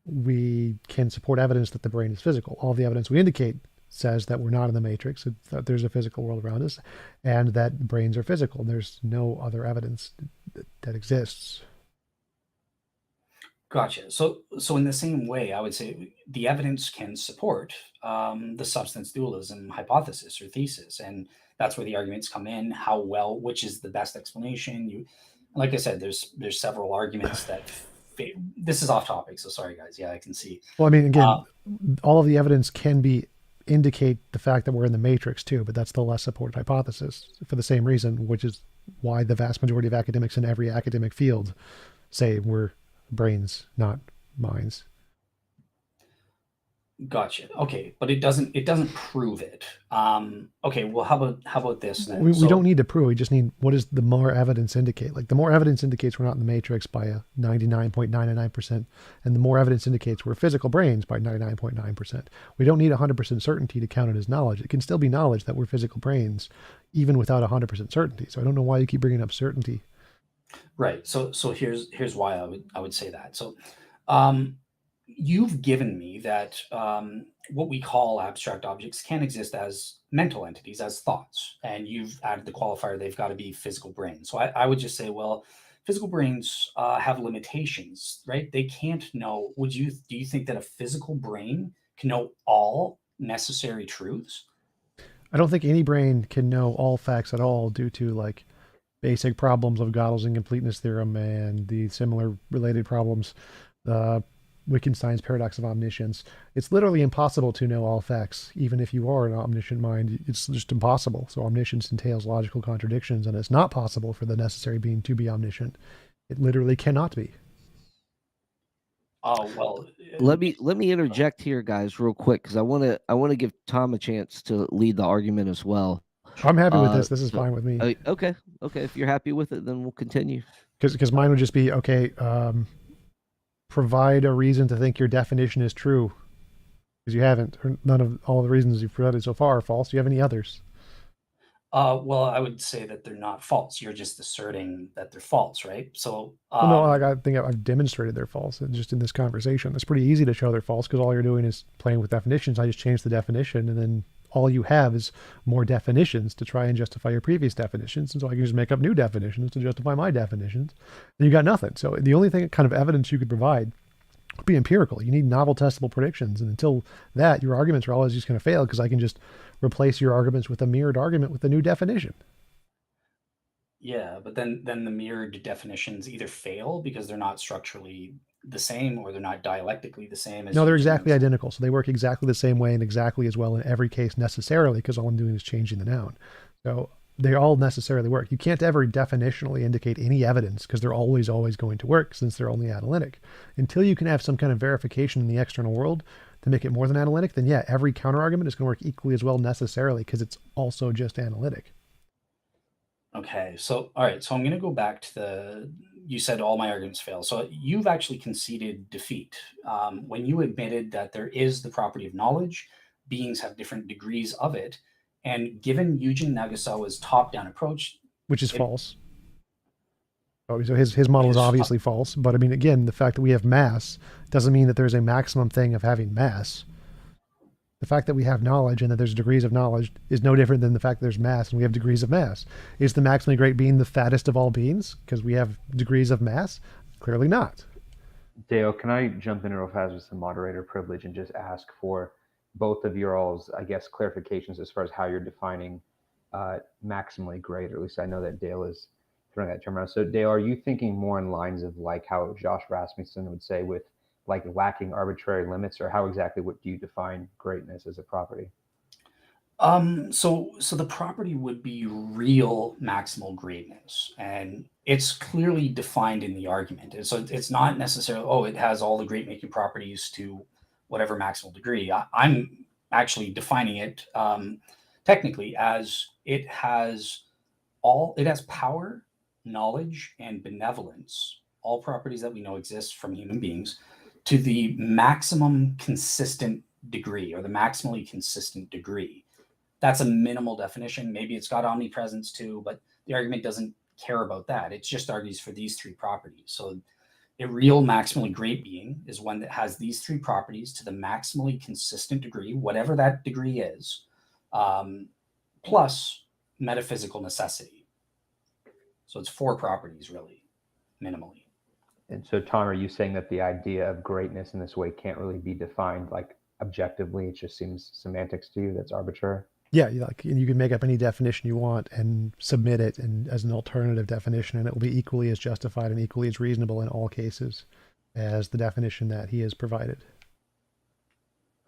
We can support evidence that the brain is physical. All the evidence we indicate says that we're not in the Matrix, that there's a physical world around us, and that brains are physical. There's no other evidence that exists. Gotcha. So in the same way, I would say the evidence can support the substance dualism hypothesis or thesis, and that's where the arguments come in. Which is the best explanation? Like I said, there's several arguments that. This is off topic, so sorry, guys. Yeah, I can see. Well, I mean, again, all of the evidence can indicate the fact that we're in the Matrix too, but that's the less supported hypothesis for the same reason, which is why the vast majority of academics in every academic field say we're brains, not minds. Gotcha. Okay, but it doesn't prove it. Okay, well, how about this then? We don't need to prove. We just need, what does the more evidence indicate? Like, the more evidence indicates we're not in the Matrix by a 99.99%, and the more evidence indicates we're physical brains by 99.9%. We don't need 100% certainty to count it as knowledge. It can still be knowledge that we're physical brains, even without 100% certainty. So I don't know why you keep bringing up certainty. Right. So here's why I would say that. So, you've given me that what we call abstract objects can exist as mental entities, as thoughts, and you've added the qualifier they've got to be physical brains. So I would just say, well, physical brains have limitations, right? They can't know. Do you think that a physical brain can know all necessary truths? I don't think any brain can know all facts at all due to like basic problems of Gödel's incompleteness theorem and the similar related problems, Wittgenstein's paradox of omniscience. It's literally impossible to know all facts, even if you are an omniscient mind. It's just impossible. So omniscience entails logical contradictions, and it's not possible for the necessary being to be omniscient. It literally cannot be. Oh well. Let me interject here, guys, real quick, because I want to give Tom a chance to lead the argument as well. I'm happy with this. This is So, fine with me. okay. If you're happy with it, then we'll continue. Because mine would just be, okay, provide a reason to think your definition is true. Because you haven't. Or none of all the reasons you've provided so far are false. Do you have any others? Well, I would say that they're not false. You're just asserting that they're false, right? So, Well, no, like, I think I've demonstrated they're false just in this conversation. It's pretty easy to show they're false because all you're doing is playing with definitions. I just changed the definition, and then all you have is more definitions to try and justify your previous definitions. And so I can just make up new definitions to justify my definitions. And you got nothing. So the only thing kind of evidence you could provide would be empirical. You need novel testable predictions. And until that, your arguments are always just going to fail because I can just replace your arguments with a mirrored argument with a new definition. yeah, but then the mirrored definitions either fail because they're not structurally the same, or they're not dialectically the same as No, they're Eugen and exactly identical. So they work exactly the same way and exactly as well in every case necessarily because all I'm doing is changing the noun. So they all necessarily work. You can't ever definitionally indicate any evidence because they're always going to work since they're only analytic. Until you can have some kind of verification in the external world to make it more than analytic, then yeah, every counterargument is going to work equally as well necessarily because it's also just analytic. Okay, so all right, so I'm going to go back to you said all my arguments fail. So you've actually conceded defeat when you admitted that there is the property of knowledge, beings have different degrees of it, and given Eugen Nagasawa's top-down approach, Which is it, false. So his model is obviously false. But I mean, again, the fact that we have mass doesn't mean that there's a maximum thing of having mass. The fact that we have knowledge and that there's degrees of knowledge is no different than the fact that there's mass and we have degrees of mass. Is the maximally great being the fattest of all beings because we have degrees of mass? Clearly not. Dale, can I jump in real fast with some moderator privilege and just ask for both of your all's, I guess, clarifications as far as how you're defining maximally great, or at least I know that Dale is throwing that term around. So Dale, are you thinking more in lines of like how Josh Rasmussen would say with like lacking arbitrary limits, or how exactly what do you define greatness as a property? So the property would be real maximal greatness, and it's clearly defined in the argument. And so it's not necessarily, oh, it has all the great making properties to whatever maximal degree. I'm actually defining it technically as it has power, knowledge, and benevolence, all properties that we know exist from human beings, to the maximum consistent degree, or the maximally consistent degree. That's a minimal definition. Maybe it's got omnipresence too, but the argument doesn't care about that. It just argues for these three properties. So a real maximally great being is one that has these three properties to the maximally consistent degree, whatever that degree is, plus metaphysical necessity. So it's four properties, really, minimally. And so, Tom, are you saying that the idea of greatness in this way can't really be defined like objectively? It just seems semantics to you that's arbitrary? Yeah, like you can make up any definition you want and submit it as an alternative definition, and it will be equally as justified and equally as reasonable in all cases as the definition that he has provided.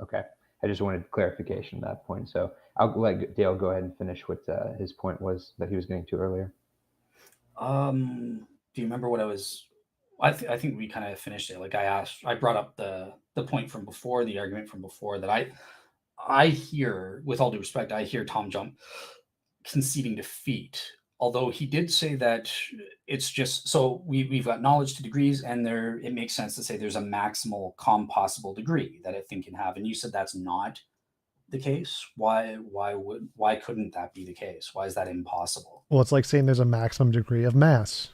Okay. I just wanted clarification at that point. So I'll let Dale go ahead and finish what his point was that he was getting to earlier. Do you remember what I was? I think we kind of finished it. Like I brought up the point from before, the argument from before, that I hear, with all due respect, I hear TJump conceding defeat. Although he did say that it's just, so we've got knowledge to degrees, and it makes sense to say there's a maximal compossible degree that a thing can have. And you said that's not the case. Why couldn't that be the case? Why is that impossible? Well, it's like saying there's a maximum degree of mass,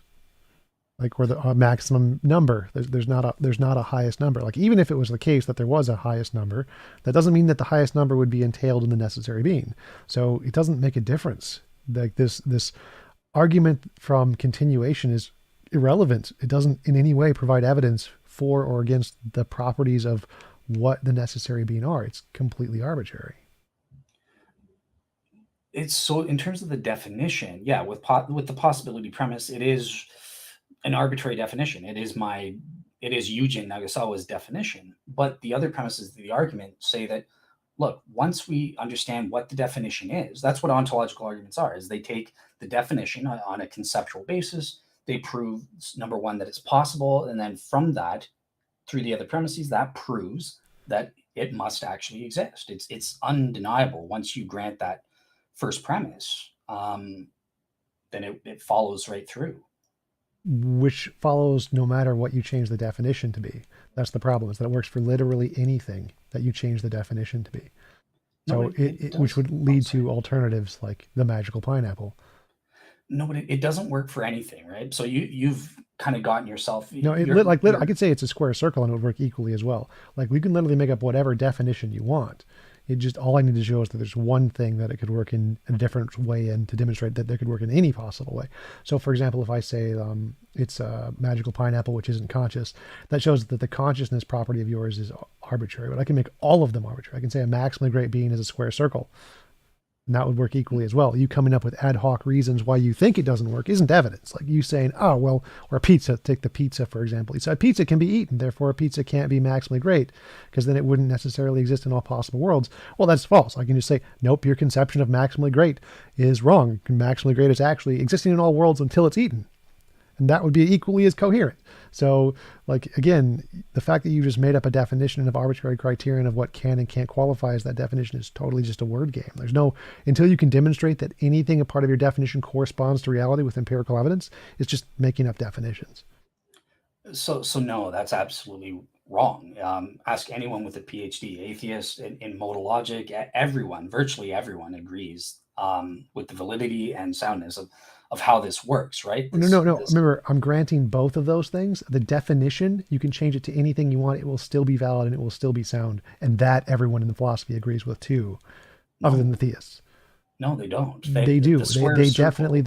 like where the maximum number. There's not a highest number. Like even if it was the case that there was a highest number, that doesn't mean that the highest number would be entailed in the necessary being. So it doesn't make a difference. Like this argument from continuation is irrelevant. It doesn't in any way provide evidence for or against the properties of what the necessary being are. It's completely arbitrary. it's so in terms of the definition, yeah, with the possibility premise, it is an arbitrary definition. It is Eugen Nagasawa's definition. But the other premises of the argument say that, look, once we understand what the definition is, that's what ontological arguments are, is they take the definition on a conceptual basis, they prove, number one, that it's possible, and then from that, through the other premises, that proves that it must actually exist. It's undeniable once you grant that first premise, then it follows right through. Which follows no matter what you change the definition to be. That's the problem, is that it works for literally anything that you change the definition to be. So No, which would lead to alternatives like the magical pineapple. No, but it doesn't work for anything, right? So you've kind of gotten yourself. No, I could say it's a square circle and it would work equally as well. Like we can literally make up whatever definition you want. It just, all I need to show is that there's one thing that it could work in a different way, and to demonstrate that there could work in any possible way. So for example, if I say it's a magical pineapple which isn't conscious, that shows that the consciousness property of yours is arbitrary, but I can make all of them arbitrary. I can say a maximally great being is a square circle, and that would work equally as well. You coming up with ad hoc reasons why you think it doesn't work isn't evidence. Like you saying, oh, well, or a pizza, take the pizza, for example. You said pizza can be eaten, therefore a pizza can't be maximally great, because then it wouldn't necessarily exist in all possible worlds. Well, that's false. I can just say, nope, your conception of maximally great is wrong. Maximally great is actually existing in all worlds until it's eaten. And that would be equally as coherent. So, like, again, the fact that you just made up a definition of arbitrary criterion of what can and can't qualify as that definition is totally just a word game. There's no, until you can demonstrate that anything a part of your definition corresponds to reality with empirical evidence, it's just making up definitions. So no, that's absolutely wrong. Ask anyone with a PhD, atheist in modal logic, everyone, virtually everyone agrees with the validity and soundness of how this works, right? No. Remember, I'm granting both of those things. The definition, you can change it to anything you want. It will still be valid and it will still be sound. And that everyone in the philosophy agrees with too, other than the theists. No, they don't. They do. They definitely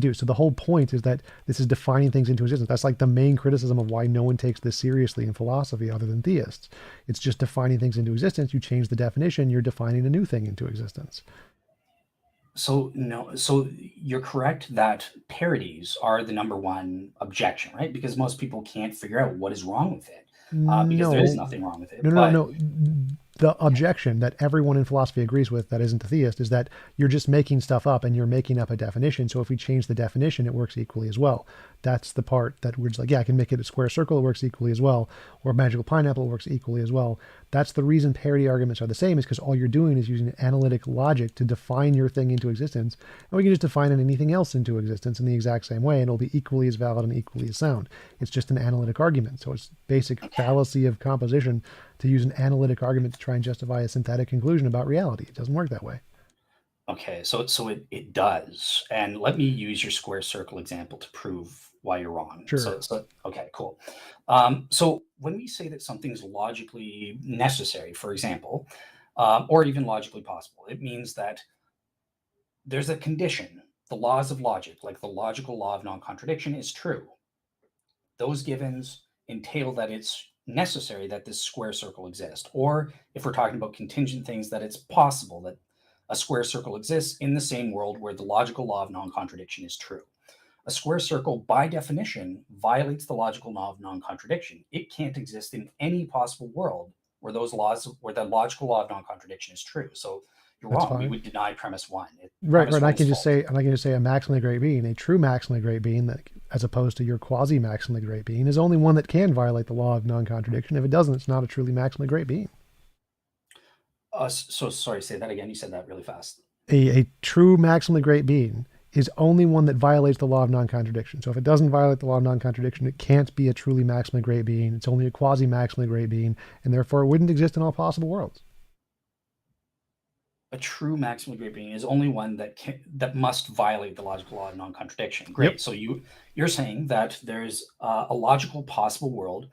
do. So the whole point is that this is defining things into existence. That's like the main criticism of why no one takes this seriously in philosophy other than theists. It's just defining things into existence. You change the definition, you're defining a new thing into existence. So no, so you're correct that parodies are the number one objection, right? Because most people can't figure out what is wrong with it, because there is nothing wrong with it. No. The objection that everyone in philosophy agrees with that isn't a theist is that you're just making stuff up and you're making up a definition. So if we change the definition, it works equally as well. That's the part that we're just like, yeah, I can make it a square circle, it works equally as well. Or magical pineapple works equally as well. That's the reason parity arguments are the same, is because all you're doing is using analytic logic to define your thing into existence. And we can just define anything else into existence in the exact same way, and it'll be equally as valid and equally as sound. It's just an analytic argument. So it's basic fallacy of composition to use an analytic argument to try and justify a synthetic conclusion about reality. It doesn't work that way. Okay, so it does. And let me use your square circle example to prove why you're wrong. Sure. So okay, cool. So when we say that something's logically necessary, for example, or even logically possible, it means that there's a condition. The laws of logic, like the logical law of non-contradiction, is true. Those givens entail that it's necessary that this square circle exist. Or if we're talking about contingent things, that it's possible that a square circle exists in the same world where the logical law of non-contradiction is true. A square circle, by definition, violates the logical law of non-contradiction. It can't exist in any possible world where the logical law of non-contradiction is true. So you're wrong. We would deny premise one. Right. I can just say a maximally great being, a true maximally great being, that, as opposed to your quasi maximally great being, is only one that can violate the law of non-contradiction. If it doesn't, it's not a truly maximally great being. So sorry, say that again. You said that really fast. A true maximally great being is only one that violates the law of non-contradiction. So if it doesn't violate the law of non-contradiction, it can't be a truly maximally great being. It's only a quasi maximally great being, and therefore it wouldn't exist in all possible worlds. A true maximally great being is only one that must violate the logical law of non-contradiction. Great. Yep. So you're saying that there's a logical possible world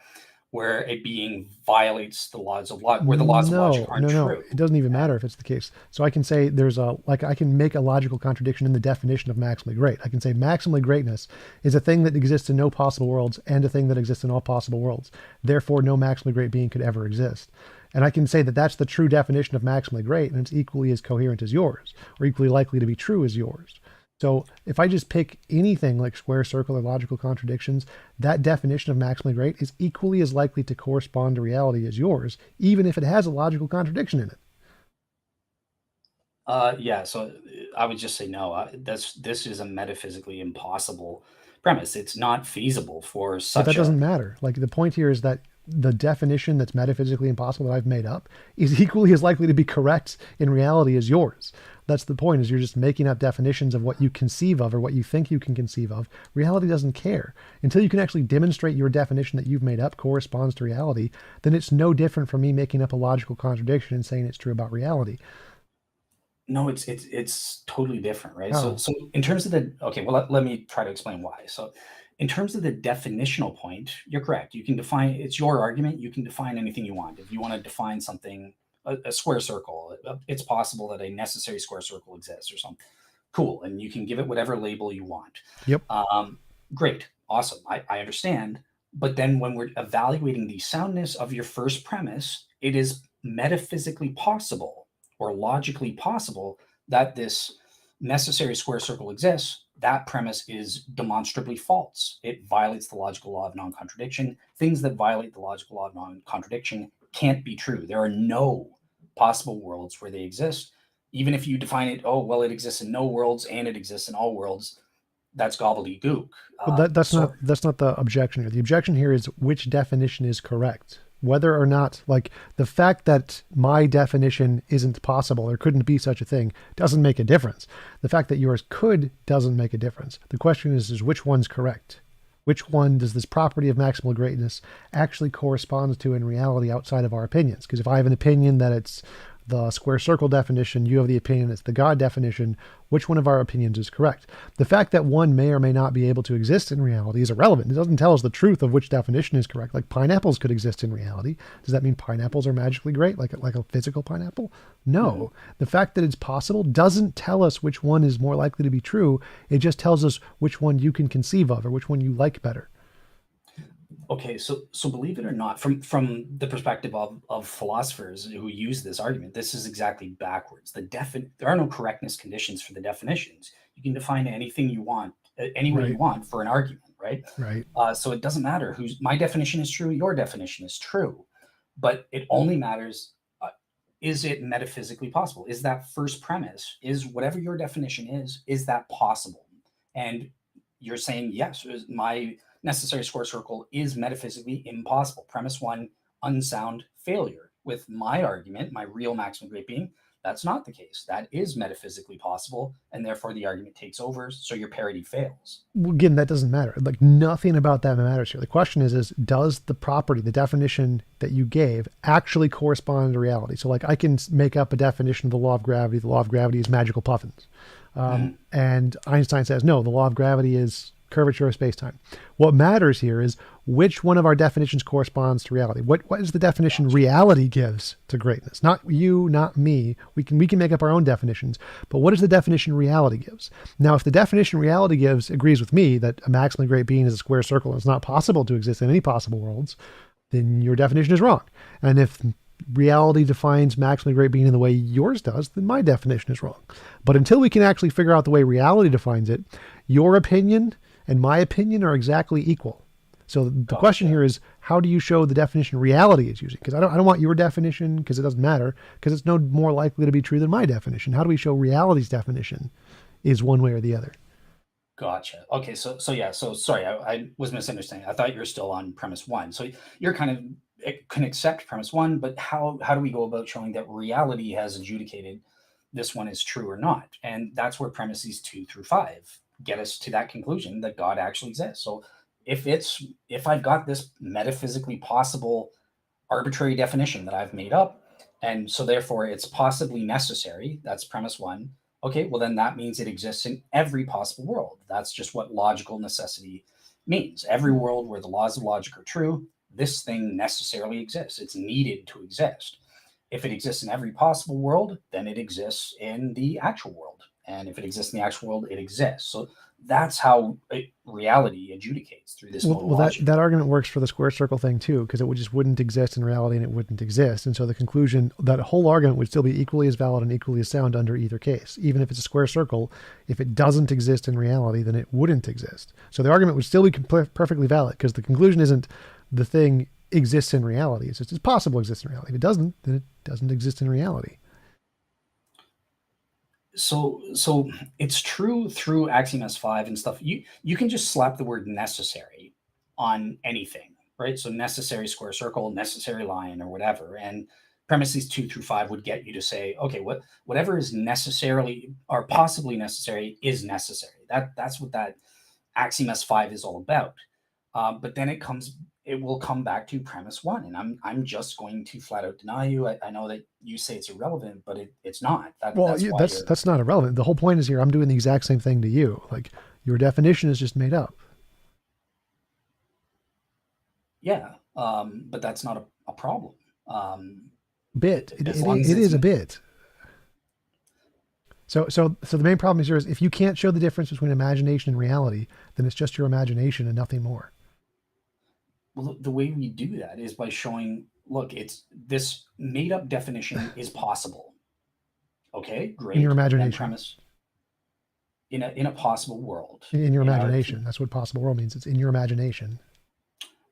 where a being violates the laws of logic, where the laws of logic aren't true. No, it doesn't even matter if it's the case. So I can say I can make a logical contradiction in the definition of maximally great. I can say maximally greatness is a thing that exists in no possible worlds and a thing that exists in all possible worlds. Therefore, no maximally great being could ever exist. And I can say that that's the true definition of maximally great, and it's equally as coherent as yours, or equally likely to be true as yours. So if I just pick anything like square, circle, or logical contradictions, that definition of maximally great is equally as likely to correspond to reality as yours, even if it has a logical contradiction in it. Yeah, so I would just say no. This is a metaphysically impossible premise. It's not feasible for But that such a. doesn't matter. Like the point here is that the definition that's metaphysically impossible that I've made up is equally as likely to be correct in reality as yours. That's the point, is you're just making up definitions of what you conceive of or what you think you can conceive of. Reality doesn't care. Until you can actually demonstrate your definition that you've made up corresponds to reality, then it's no different from me making up a logical contradiction and saying it's true about reality. No, it's totally different, right? Oh. So in terms of the okay, well let me try to explain why. So in terms of the definitional point, you're correct. You can define, it's your argument. You can define anything you want. If you want to define something, a square circle, it's possible that a necessary square circle exists or something. Cool, and you can give it whatever label you want. Yep. Great, awesome. I understand. But then when we're evaluating the soundness of your first premise, it is metaphysically possible or logically possible that this necessary square circle exists. That premise is demonstrably false. It violates the logical law of non-contradiction. Things that violate the logical law of non-contradiction can't be true. There are no possible worlds where they exist. Even if you define it, oh, well, it exists in no worlds and it exists in all worlds, that's gobbledygook. Well, that's not the objection here. The objection here is which definition is correct. Whether or not, like, the fact that my definition isn't possible or couldn't be such a thing doesn't make a difference. The fact that yours could doesn't make a difference. The question is which one's correct? Which one does this property of maximal greatness actually correspond to in reality outside of our opinions? Because if I have an opinion that it's the square circle definition, you have the opinion it's the God definition, which one of our opinions is correct? The fact that one may or may not be able to exist in reality is irrelevant. It doesn't tell us the truth of which definition is correct. Like pineapples could exist in reality. Does that mean pineapples are magically great, like a physical pineapple? No. Mm-hmm. The fact that it's possible doesn't tell us which one is more likely to be true. It just tells us which one you can conceive of or which one you like better. Okay, so believe it or not, from the perspective of philosophers who use this argument, this is exactly backwards. There are no correctness conditions for the definitions. You can define anything you want, any way you want for an argument, right? Right. So it doesn't matter my definition is true, your definition is true, but it only matters, is it metaphysically possible? Is that first premise, is whatever your definition is that possible? And you're saying, yes, my necessary square circle is metaphysically impossible. Premise one, unsound failure. With my argument, my real maximum great being, that's not the case. That is metaphysically possible, and therefore the argument takes over, so your parity fails. Well, again, that doesn't matter. Like, nothing about that matters here. The question is does the property, the definition that you gave, actually correspond to reality? So, like, I can make up a definition of the law of gravity. The law of gravity is magical puffins. And Einstein says, no, the law of gravity is curvature of space-time. What matters here is which one of our definitions corresponds to reality. What is the definition reality gives to greatness? Not you, not me. We can make up our own definitions, but what is the definition reality gives? Now, if the definition reality gives agrees with me that a maximally great being is a square circle and it's not possible to exist in any possible worlds, then your definition is wrong. And if reality defines maximally great being in the way yours does, then my definition is wrong. But until we can actually figure out the way reality defines it, your opinion and my opinion are exactly equal. So the question here is, how do you show the definition reality is using? Because I don't want your definition, because it doesn't matter, because it's no more likely to be true than my definition. How do we show reality's definition is one way or the other? Gotcha. Okay, so sorry, I was misunderstanding. I thought you were still on premise one. So you're kind of can accept premise one, but how do we go about showing that reality has adjudicated this one is true or not? And that's where premises 2 through 5 get us to that conclusion that God actually exists. So if I've got this metaphysically possible arbitrary definition that I've made up, and so therefore it's possibly necessary, that's premise one. Okay, well then that means it exists in every possible world. That's just what logical necessity means. Every world where the laws of logic are true, this thing necessarily exists. It's needed to exist. If it exists in every possible world, then it exists in the actual world. And if it exists in the actual world, it exists. So That's how reality adjudicates, through this modal logic. That argument works for the square circle thing too, because it just wouldn't exist in reality and it wouldn't exist. And so the conclusion, that whole argument would still be equally as valid and equally as sound under either case. Even if it's a square circle, if it doesn't exist in reality, then it wouldn't exist. So the argument would still be perfectly valid, because the conclusion isn't the thing exists in reality. It's just it's possible exists in reality. If it doesn't, then it doesn't exist in reality. So it's true through Axiom S5 and stuff. You can just slap the word necessary on anything, right? So necessary square circle, necessary line, or whatever. And premises 2 through 5 would get you to say, okay, whatever is necessarily or possibly necessary is necessary. That's what that Axiom S5 is all about. But then it will come back to premise 1, and I'm just going to flat out deny you. I know that you say it's irrelevant, but it's not. That's not irrelevant. The whole point is here, I'm doing the exact same thing to you. Like, your definition is just made up. Yeah, but that's not a problem. It is a bit. So the main problem is if you can't show the difference between imagination and reality, then it's just your imagination and nothing more. Well, the way we do that is by showing, look, it's this made up definition is possible. Okay, great. In your imagination. Premise, in a possible world. In your imagination. That's what possible world means. It's in your imagination.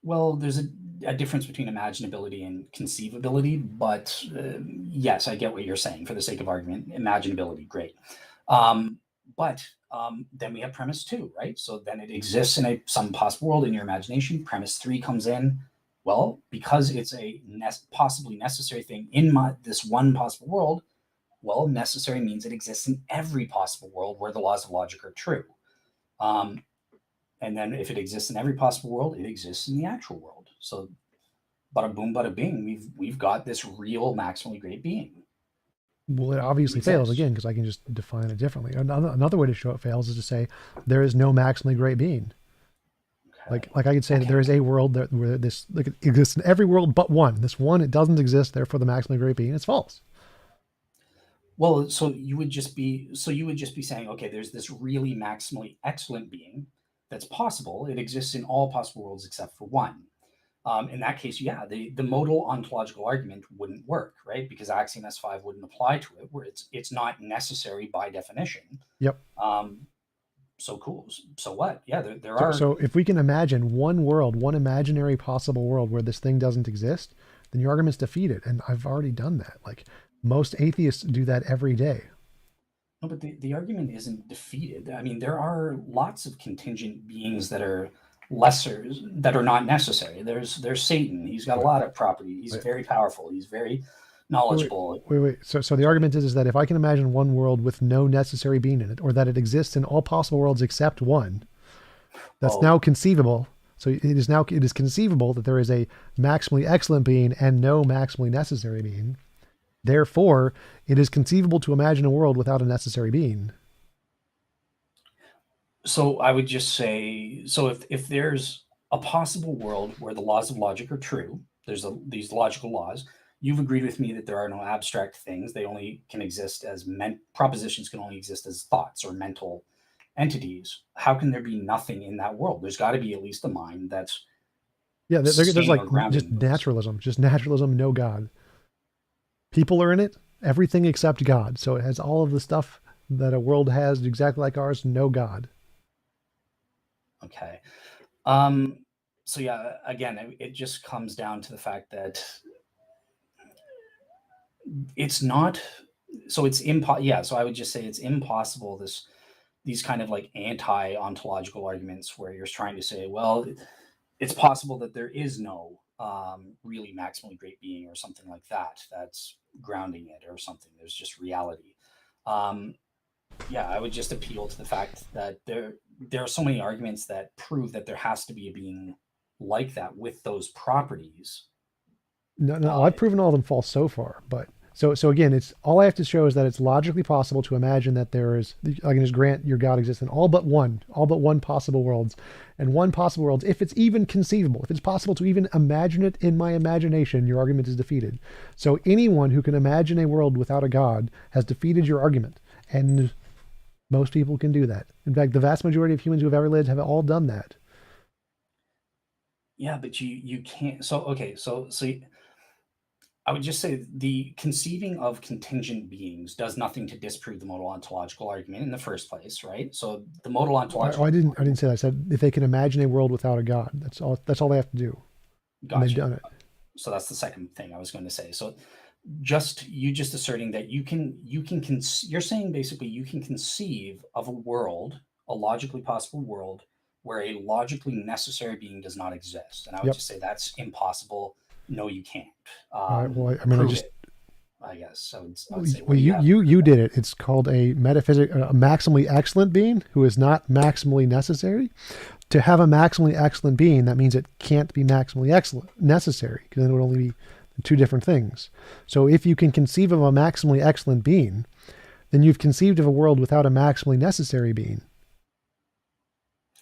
Well, there's a difference between imaginability and conceivability, but yes, I get what you're saying. For the sake of argument, imaginability, great. But then we have premise 2, right? So then it exists in some possible world in your imagination. Premise 3 comes in. Well, because it's a possibly necessary thing in this one possible world, well, necessary means it exists in every possible world where the laws of logic are true. And then if it exists in every possible world, it exists in the actual world. So bada boom, bada bing, we've got this real maximally great being. Well, it obviously fails again, because I can just define it differently. Another way to show it fails is to say there is no maximally great being. Okay. Like I could say that there is a world where this it exists in every world but one. This one, it doesn't exist, therefore the maximally great being is false. Well, so you would just be saying, okay, there's this really maximally excellent being that's possible. It exists in all possible worlds except for one. In that case, yeah, the modal ontological argument wouldn't work, right? Because Axiom S5 wouldn't apply to it, where it's not necessary by definition. Yep. So cool. So what? Yeah, there are. So if we can imagine one world, one imaginary possible world where this thing doesn't exist, then your argument's defeated. And I've already done that. Like, most atheists do that every day. No, but the argument isn't defeated. I mean, there are lots of contingent beings that are lesser, that are not necessary. There's Satan. He's got a lot of property. He's very powerful. He's very knowledgeable. Wait. So the argument is that if I can imagine one world with no necessary being in it, or that it exists in all possible worlds except one, that's now conceivable. So it is conceivable that there is a maximally excellent being and no maximally necessary being. Therefore, it is conceivable to imagine a world without a necessary being. So I would just say, so if there's a possible world where the laws of logic are true, there's these logical laws, you've agreed with me that there are no abstract things. They only can exist as propositions can only exist as thoughts or mental entities. How can there be nothing in that world? There's got to be at least a mind that's there's like just naturalism, no God. People are in it, everything except God. So it has all of the stuff that a world has exactly like ours, no God. Okay. So yeah, again, it just comes down to the fact that it's not, so it's so I would just say it's impossible, these kind of like anti-ontological arguments where you're trying to say, well, it's possible that there is no really maximally great being or something like that that's grounding it or something. There's just reality. I would just appeal to the fact that there are so many arguments that prove that there has to be a being like that with those properties. No, I've proven all of them false so far. But so again, it's all I have to show is that it's logically possible to imagine that there is. I can just grant your God exists in all but one possible worlds, and one possible worlds. If it's even conceivable, if it's possible to even imagine it in my imagination, your argument is defeated. So anyone who can imagine a world without a God has defeated your argument. And Most people can do that. In fact, the vast majority of humans who have ever lived have all done that. Yeah, but you can't. So okay, I would just say the conceiving of contingent beings does nothing to disprove the modal ontological argument in the first place, right? So the modal I ontological didn't say that. I said if they can imagine a world without a God, that's all. That's all they have to do, and they've gotcha. done it. So that's the second thing I was going to say. So just asserting that you're saying basically you can conceive of a world, a logically possible world where a logically necessary being does not exist, and I would Yep. just say that's impossible. No, you can't. All right. Well, I mean, I Prove just it. I guess I would say, what well, do you have? you did it. It's called a a maximally excellent being who is not maximally necessary. To have a maximally excellent being, that means it can't be maximally excellent necessary, because then it would only be two different things. So if you can conceive of a maximally excellent being, then you've conceived of a world without a maximally necessary being.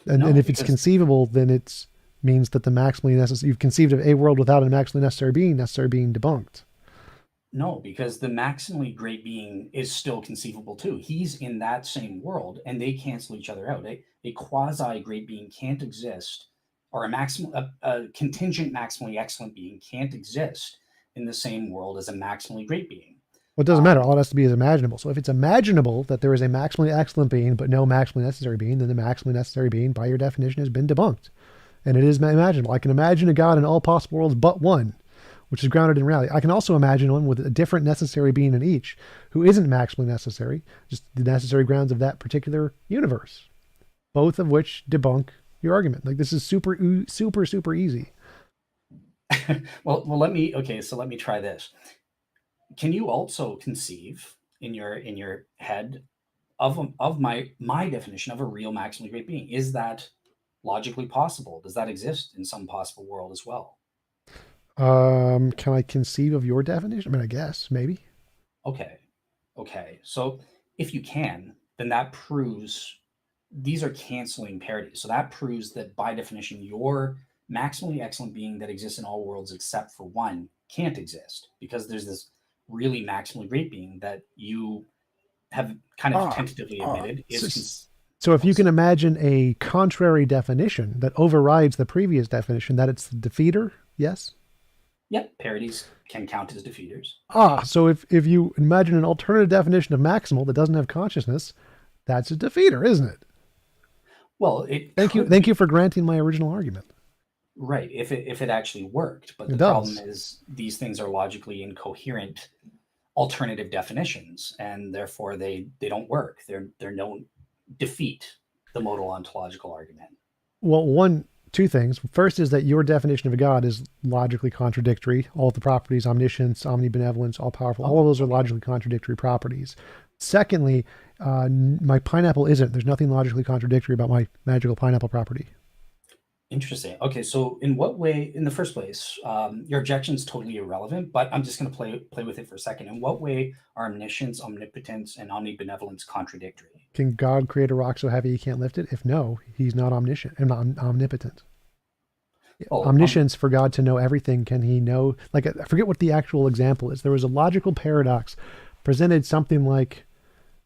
And, No, and if it's because conceivable, then it means that the maximally necessary, you've conceived of a world without a maximally necessary being debunked. no, because the maximally great being is still conceivable too. He's in that same world, and they cancel each other out. A quasi great being can't exist, or a contingent maximally excellent being can't exist in the same world as a maximally great being. Well, it doesn't matter. All it has to be is imaginable. So if it's imaginable that there is a maximally excellent being, but no maximally necessary being, then the maximally necessary being, by your definition, has been debunked. And it is imaginable. I can imagine a God in all possible worlds but one, which is grounded in reality. I can also imagine one with a different necessary being in each, who isn't maximally necessary, just the necessary grounds of that particular universe. Both of which debunk your argument. Like, this is super easy. Well, let me try this. Can you also conceive in your head of my definition of a real maximally great being? Is that logically possible? Does that exist in some possible world as well? Can I conceive of your definition? I mean, I guess maybe. Okay. Okay. So if you can, then that proves these are canceling parities. So that proves that by definition, your maximally excellent being that exists in all worlds except for one can't exist, because there's this really maximally great being that you have kind of tentatively admitted So, is. so if you can imagine a contrary definition that overrides the previous definition, that it's the defeater, yes? Yep, parities can count as defeaters. So if you imagine an alternative definition of maximal that doesn't have consciousness, that's a defeater, isn't it? Well, it Thank you. Thank you for granting my original argument. Right, if it actually worked, but It the problem does. is these things are logically incoherent alternative definitions, and therefore they don't work. They're no defeat the modal ontological argument. Well, two things. First is that your definition of a god is logically contradictory. All of the properties, omniscience, omnibenevolence, all powerful, all of those are logically contradictory properties. Secondly, my pineapple isn't. There's nothing logically contradictory about my magical pineapple property. Interesting. Okay, so in what way, in the first place, your objection is totally irrelevant, but I'm just going to play with it for a second. In what way are omniscience, omnipotence, and omnibenevolence contradictory? Can God create a rock so heavy he can't lift it? If no, he's not omniscient and not omnipotent. Oh, Omniscience, for God to know everything, can he know? Like, I forget what the actual example is. There was a logical paradox presented something like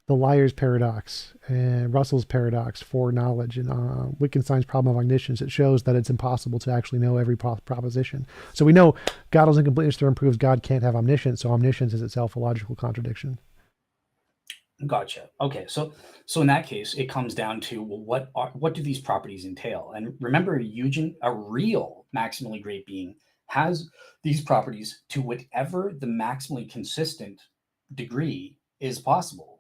the liar's paradox and Russell's paradox for knowledge, and Wittgenstein's problem of omniscience. It shows that it's impossible to actually know every proposition. So we know Gödel's incompleteness theorem proves God can't have omniscience, so omniscience is itself a logical contradiction. Gotcha. Okay, so in that case, it comes down to, well, what do these properties entail? And remember, Eugen, a real maximally great being, has these properties to whatever the maximally consistent degree is possible.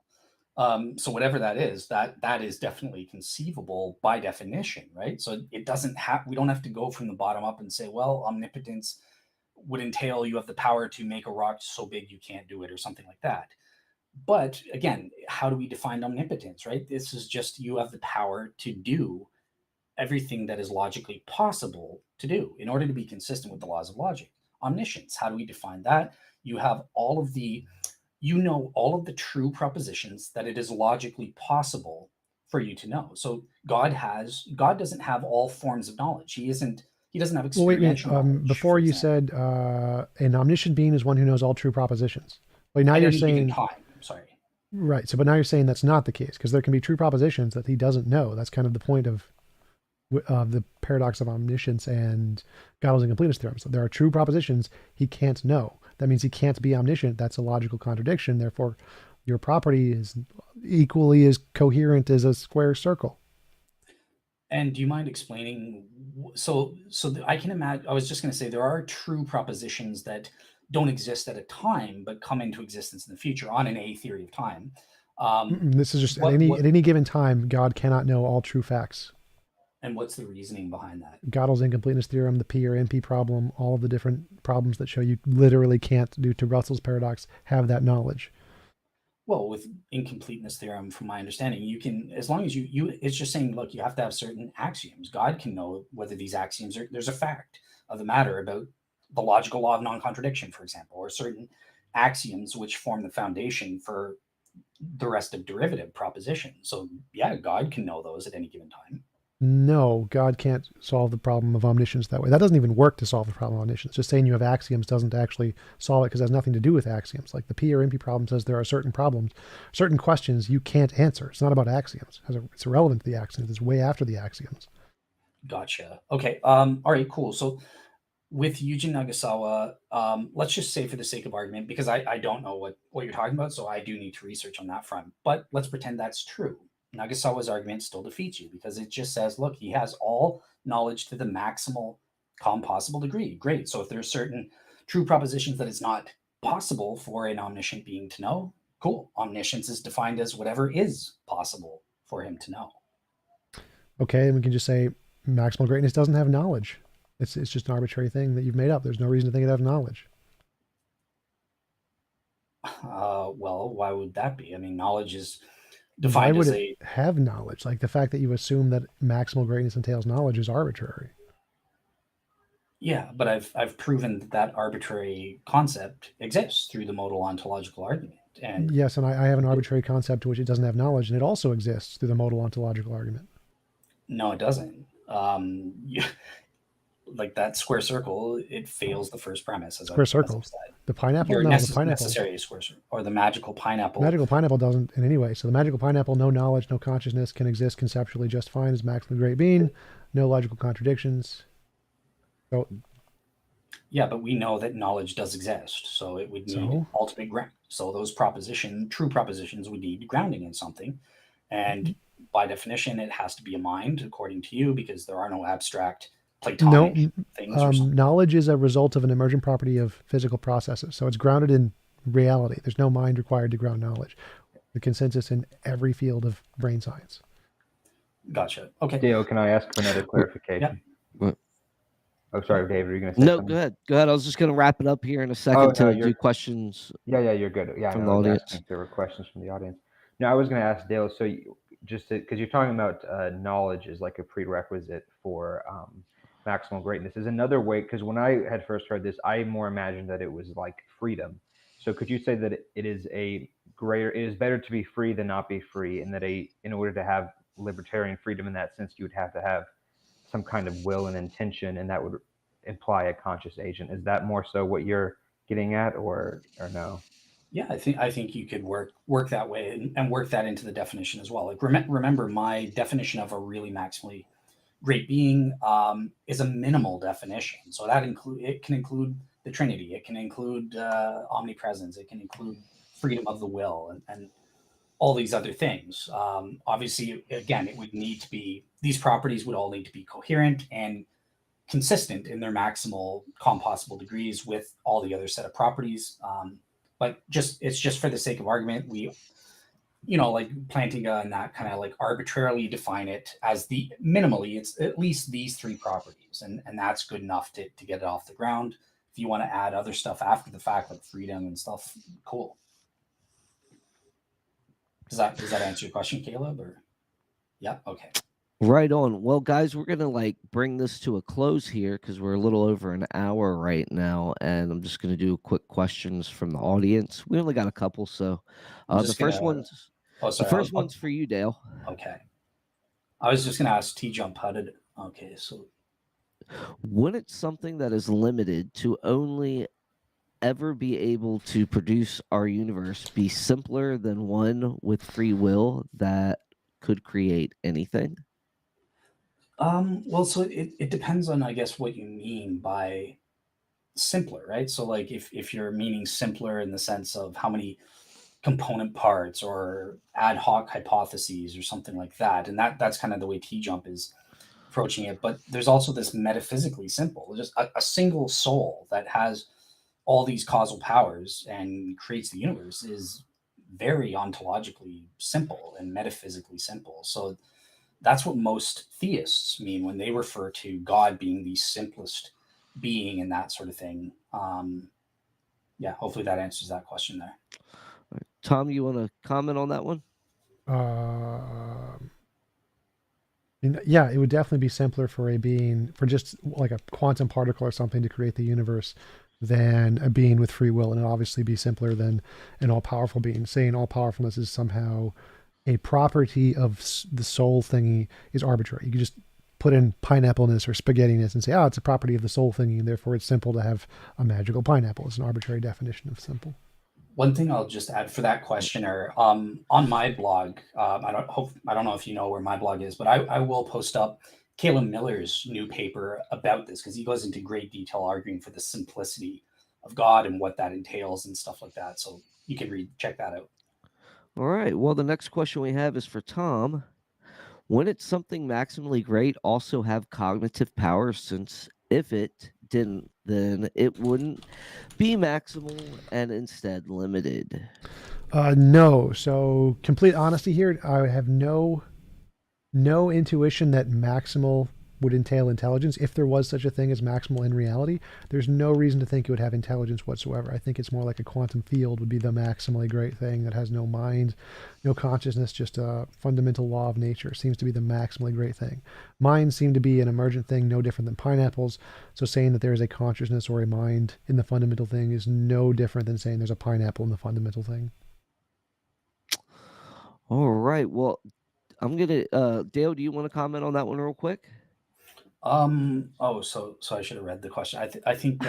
So whatever that is, that is definitely conceivable by definition, right? So it doesn't have, we don't have to go from the bottom up and say, well, omnipotence would entail you have the power to make a rock so big you can't do it, or something like that. But again, how do we define omnipotence, right? This is just, you have the power to do everything that is logically possible to do in order to be consistent with the laws of logic. Omniscience, how do we define that? You have all of the true propositions that it is logically possible for you to know. So God doesn't have all forms of knowledge. He doesn't have experiential knowledge. Before you said an omniscient being is one who knows all true propositions. Well, now at you're any given saying time. Sorry. Right. So, but now you're saying that's not the case because there can be true propositions that he doesn't know. That's kind of the point of the paradox of omniscience and Gödel's incompleteness theorem. So there are true propositions he can't know. That means he can't be omniscient. That's a logical contradiction. Therefore, your property is equally as coherent as a square circle. And do you mind explaining? So I can imagine. I was just going to say there are true propositions that don't exist at a time, but come into existence in the future on an A theory of time. This is just what at any given time, God cannot know all true facts. and what's the reasoning behind that? Gödel's incompleteness theorem, the P or NP problem, all of the different problems that show you literally can't, due to Russell's paradox, have that knowledge. Well, with incompleteness theorem, from my understanding, you can, as long as you, it's just saying, look, you have to have certain axioms. God can know whether these axioms are, there's a fact of the matter about the logical law of non-contradiction, for example, or certain axioms which form the foundation for the rest of derivative propositions. So yeah, God can know those at any given time. No, God can't solve the problem of omniscience that way. That doesn't even work to solve the problem of omniscience. Just saying you have axioms doesn't actually solve it because it has nothing to do with axioms. Like the P or NP problem says there are certain problems, certain questions you can't answer. It's not about axioms. It's irrelevant to the axioms. It's way after the axioms. Gotcha. Okay. All right, cool. So with Yuji Nagasawa, let's just say for the sake of argument, because I don't know what you're talking about, so I do need to research on that front. But let's pretend that's true. Nagasawa's argument still defeats you because it just says, look, he has all knowledge to the maximal possible degree. Great. So if there are certain true propositions that it's not possible for an omniscient being to know, cool. Omniscience is defined as whatever is possible for him to know. Okay, and we can just say maximal greatness doesn't have knowledge. It's just an arbitrary thing that you've made up. There's no reason to think it has knowledge. Well, why would that be? I mean, knowledge is Why defined would as it have knowledge? Like the fact that you assume that maximal greatness entails knowledge is arbitrary. yeah, but I've proven that that arbitrary concept exists through the modal ontological argument. And Yes, and I have an arbitrary concept to which it doesn't have knowledge, and it also exists through the modal ontological argument. no, it doesn't. Like that square circle, it fails the first premise. Square circle. The pineapple? Your No, the pineapple. necessary square circle, or the magical pineapple. Magical pineapple doesn't in any way. So the magical pineapple, no knowledge, no consciousness, can exist conceptually just fine as maximally great being. No logical contradictions. So Yeah, but we know that knowledge does exist, so it would need ultimate ground. So those true propositions would need grounding in something, and by definition, it has to be a mind, according to you, because there are no abstract Platonic things. Knowledge is a result of an emergent property of physical processes. So it's grounded in reality. There's no mind required to ground knowledge. The consensus in every field of brain science. Gotcha. Okay. Dale, can I ask for another clarification? Yeah. Oh, sorry, David, are you going to say No, something? go ahead. I was just going to wrap it up here in a second to do questions. Yeah, you're good. Yeah, from I the was audience. asking if there were questions from the audience. No, I was going to ask Dale, so just because you're talking about knowledge is like a prerequisite for maximal greatness, is another way, because when I had first heard this, I more imagined that it was like freedom. So could you say that it is better to be free than not be free, and that in order to have libertarian freedom in that sense, you would have to have some kind of will and intention, and that would imply a conscious agent? Is that more so what you're getting at, or no? Yeah, I think you could work that way and work that into the definition as well. Like remember, my definition of a really maximally great being is a minimal definition. So it can include the Trinity, it can include omnipresence, it can include freedom of the will, and all these other things. Obviously, again, it would need to be, these properties would all need to be coherent and consistent in their maximal compossible degrees with all the other set of properties. But it's just for the sake of argument, we, like Plantinga and that kind of like arbitrarily define it as minimally, it's at least these three properties. And that's good enough to get it off the ground. If you want to add other stuff after the fact, like freedom and stuff, cool. Does that answer your question, Caleb? Or yeah, okay. Right on. Well, guys, we're gonna bring this to a close here because we're a little over an hour right now, and I'm just gonna do quick questions from the audience. We only got a couple, so the first one's for you, Dale. Okay. I was just gonna ask TJump okay, so when it's something that is limited to only ever be able to produce our universe be simpler than one with free will that could create anything? Well, so it depends on, I guess, what you mean by simpler, right? So like if you're meaning simpler in the sense of how many component parts or ad hoc hypotheses or something like that, and that's kind of the way TJump is approaching it. But there's also this metaphysically simple, just a single soul that has all these causal powers and creates the universe is very ontologically simple and metaphysically simple. So that's what most theists mean when they refer to God being the simplest being and that sort of thing. Yeah, hopefully that answers that question there. Tom, you want to comment on that one? Yeah, it would definitely be simpler for a being, for just like a quantum particle or something to create the universe than a being with free will. And it'd obviously be simpler than an all powerful being. Saying all powerfulness is somehow a property of the soul thingy is arbitrary. You could just put in pineappleness or spaghettiness and say, oh, it's a property of the soul thingy, and therefore it's simple to have a magical pineapple. It's an arbitrary definition of simple. One thing I'll just add for that questioner, on my blog, I don't know if you know where my blog is, but I will post up Caleb Miller's new paper about this because he goes into great detail arguing for the simplicity of God and what that entails and stuff like that. So you can check that out. All right. Well, the next question we have is for Tom. Wouldn't something maximally great also have cognitive powers, since if it didn't, then it wouldn't be maximal and instead limited? No. So complete honesty here, I have no intuition that maximal would entail intelligence. If there was such a thing as maximal in reality, there's no reason to think it would have intelligence whatsoever. I think it's more like a quantum field would be the maximally great thing that has no mind, no consciousness, just a fundamental law of nature. It seems to be the maximally great thing. Minds seem to be an emergent thing, no different than pineapples. So saying that there is a consciousness or a mind in the fundamental thing is no different than saying there's a pineapple in the fundamental thing. All right. Well, I'm gonna Dale, do you want to comment on that one real quick? Oh, so I should have read the question. I think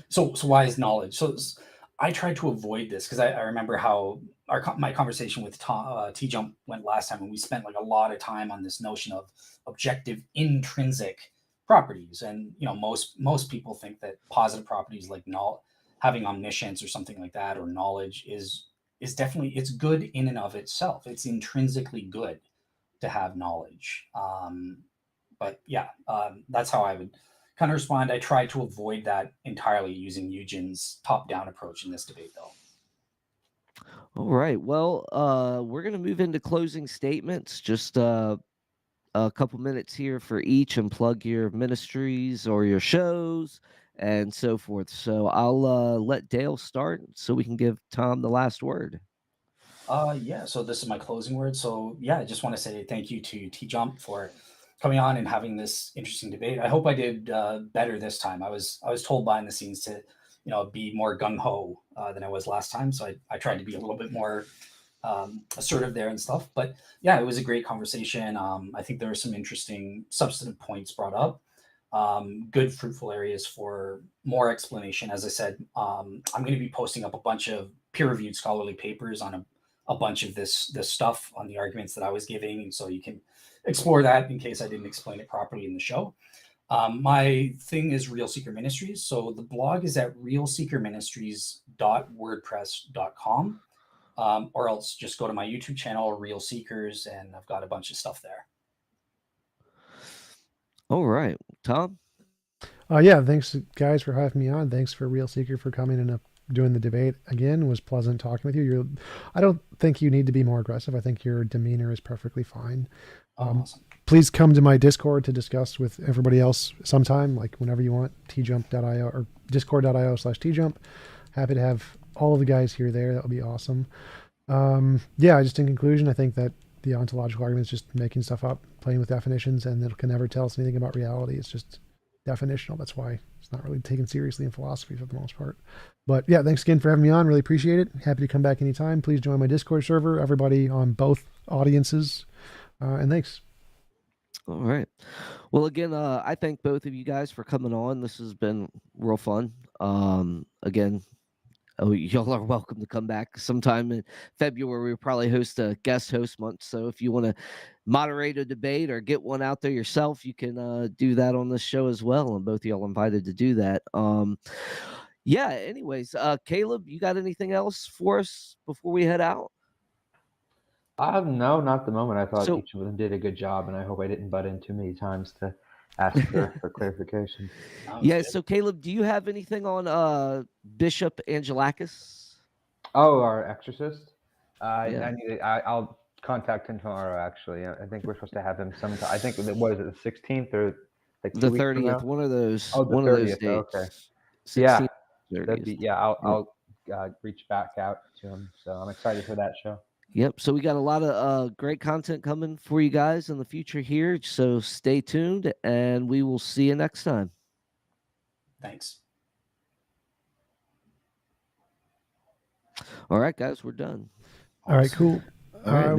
so why is knowledge? I tried to avoid this because I remember how my conversation with TJump went last time, and we spent like a lot of time on this notion of objective intrinsic properties. And most people think that positive properties like having omniscience or something like that, or knowledge is definitely, it's good in and of itself. It's intrinsically good to have knowledge. But yeah, that's how I would kind of respond. I try to avoid that entirely using Eugen's top-down approach in this debate, though. All right. Well, we're gonna move into closing statements. Just a couple minutes here for each, and plug your ministries or your shows and so forth. So I'll let Dale start so we can give Tom the last word. Yeah, so this is my closing word. So yeah, I just want to say thank you to TJump for coming on and having this interesting debate. I hope I did better this time. I was told behind the scenes to be more gung ho than I was last time, so I tried to be a little bit more assertive there and stuff. But yeah, it was a great conversation. I think there were some interesting substantive points brought up. Good fruitful areas for more explanation. As I said, I'm going to be posting up a bunch of peer-reviewed scholarly papers on a bunch of this stuff on the arguments that I was giving, and so you can explore that in case I didn't explain it properly in the show. My thing is Real Seeker Ministries, so the blog is at realseekerministries.wordpress.com, or else just go to my YouTube channel, Real Seekers, and I've got a bunch of stuff there. All right, Tom. Yeah, thanks guys for having me on. Thanks for Real Seeker for coming and doing the debate again. It was pleasant talking with you. I don't think you need to be more aggressive. I think your demeanor is perfectly fine. Awesome. Please come to my Discord to discuss with everybody else sometime, like whenever you want. tjump.io or discord.io/tjump. Happy to have all of the guys here there. That would be awesome. Yeah, just in conclusion, I think that the ontological argument is just making stuff up, playing with definitions, and it can never tell us anything about reality. It's just definitional. That's why it's not really taken seriously in philosophy for the most part. But yeah, thanks again for having me on. Really appreciate it. Happy to come back anytime. Please join my Discord server, everybody on both audiences. And thanks. All right. Well, again, I thank both of you guys for coming on. This has been real fun. Again, y'all are welcome to come back sometime in February. We'll probably host a guest host month. So if you want to moderate a debate or get one out there yourself, you can do that on this show as well. And both of y'all invited to do that. Yeah. Anyways, Caleb, you got anything else for us before we head out? No, not at the moment. I thought So- each of them did a good job, and I hope I didn't butt in too many times to ask for clarification. Yeah. good. So Caleb, do you have anything on Bishop Angelakis? Oh, our exorcist. Yeah. I'll contact him tomorrow. Actually, I think we're supposed to have him sometime. I think what is it, the 16th or like 2 The weeks from 30th, now? one of those. Oh, the One of those 30th. dates. Okay. 16th, Yeah, 30th. that'd be I'll reach back out to him. So I'm excited for that show. Yep. So we got a lot of great content coming for you guys in the future here. So stay tuned, and we will see you next time. Thanks. All right, guys, we're done. All right, cool. All right, man.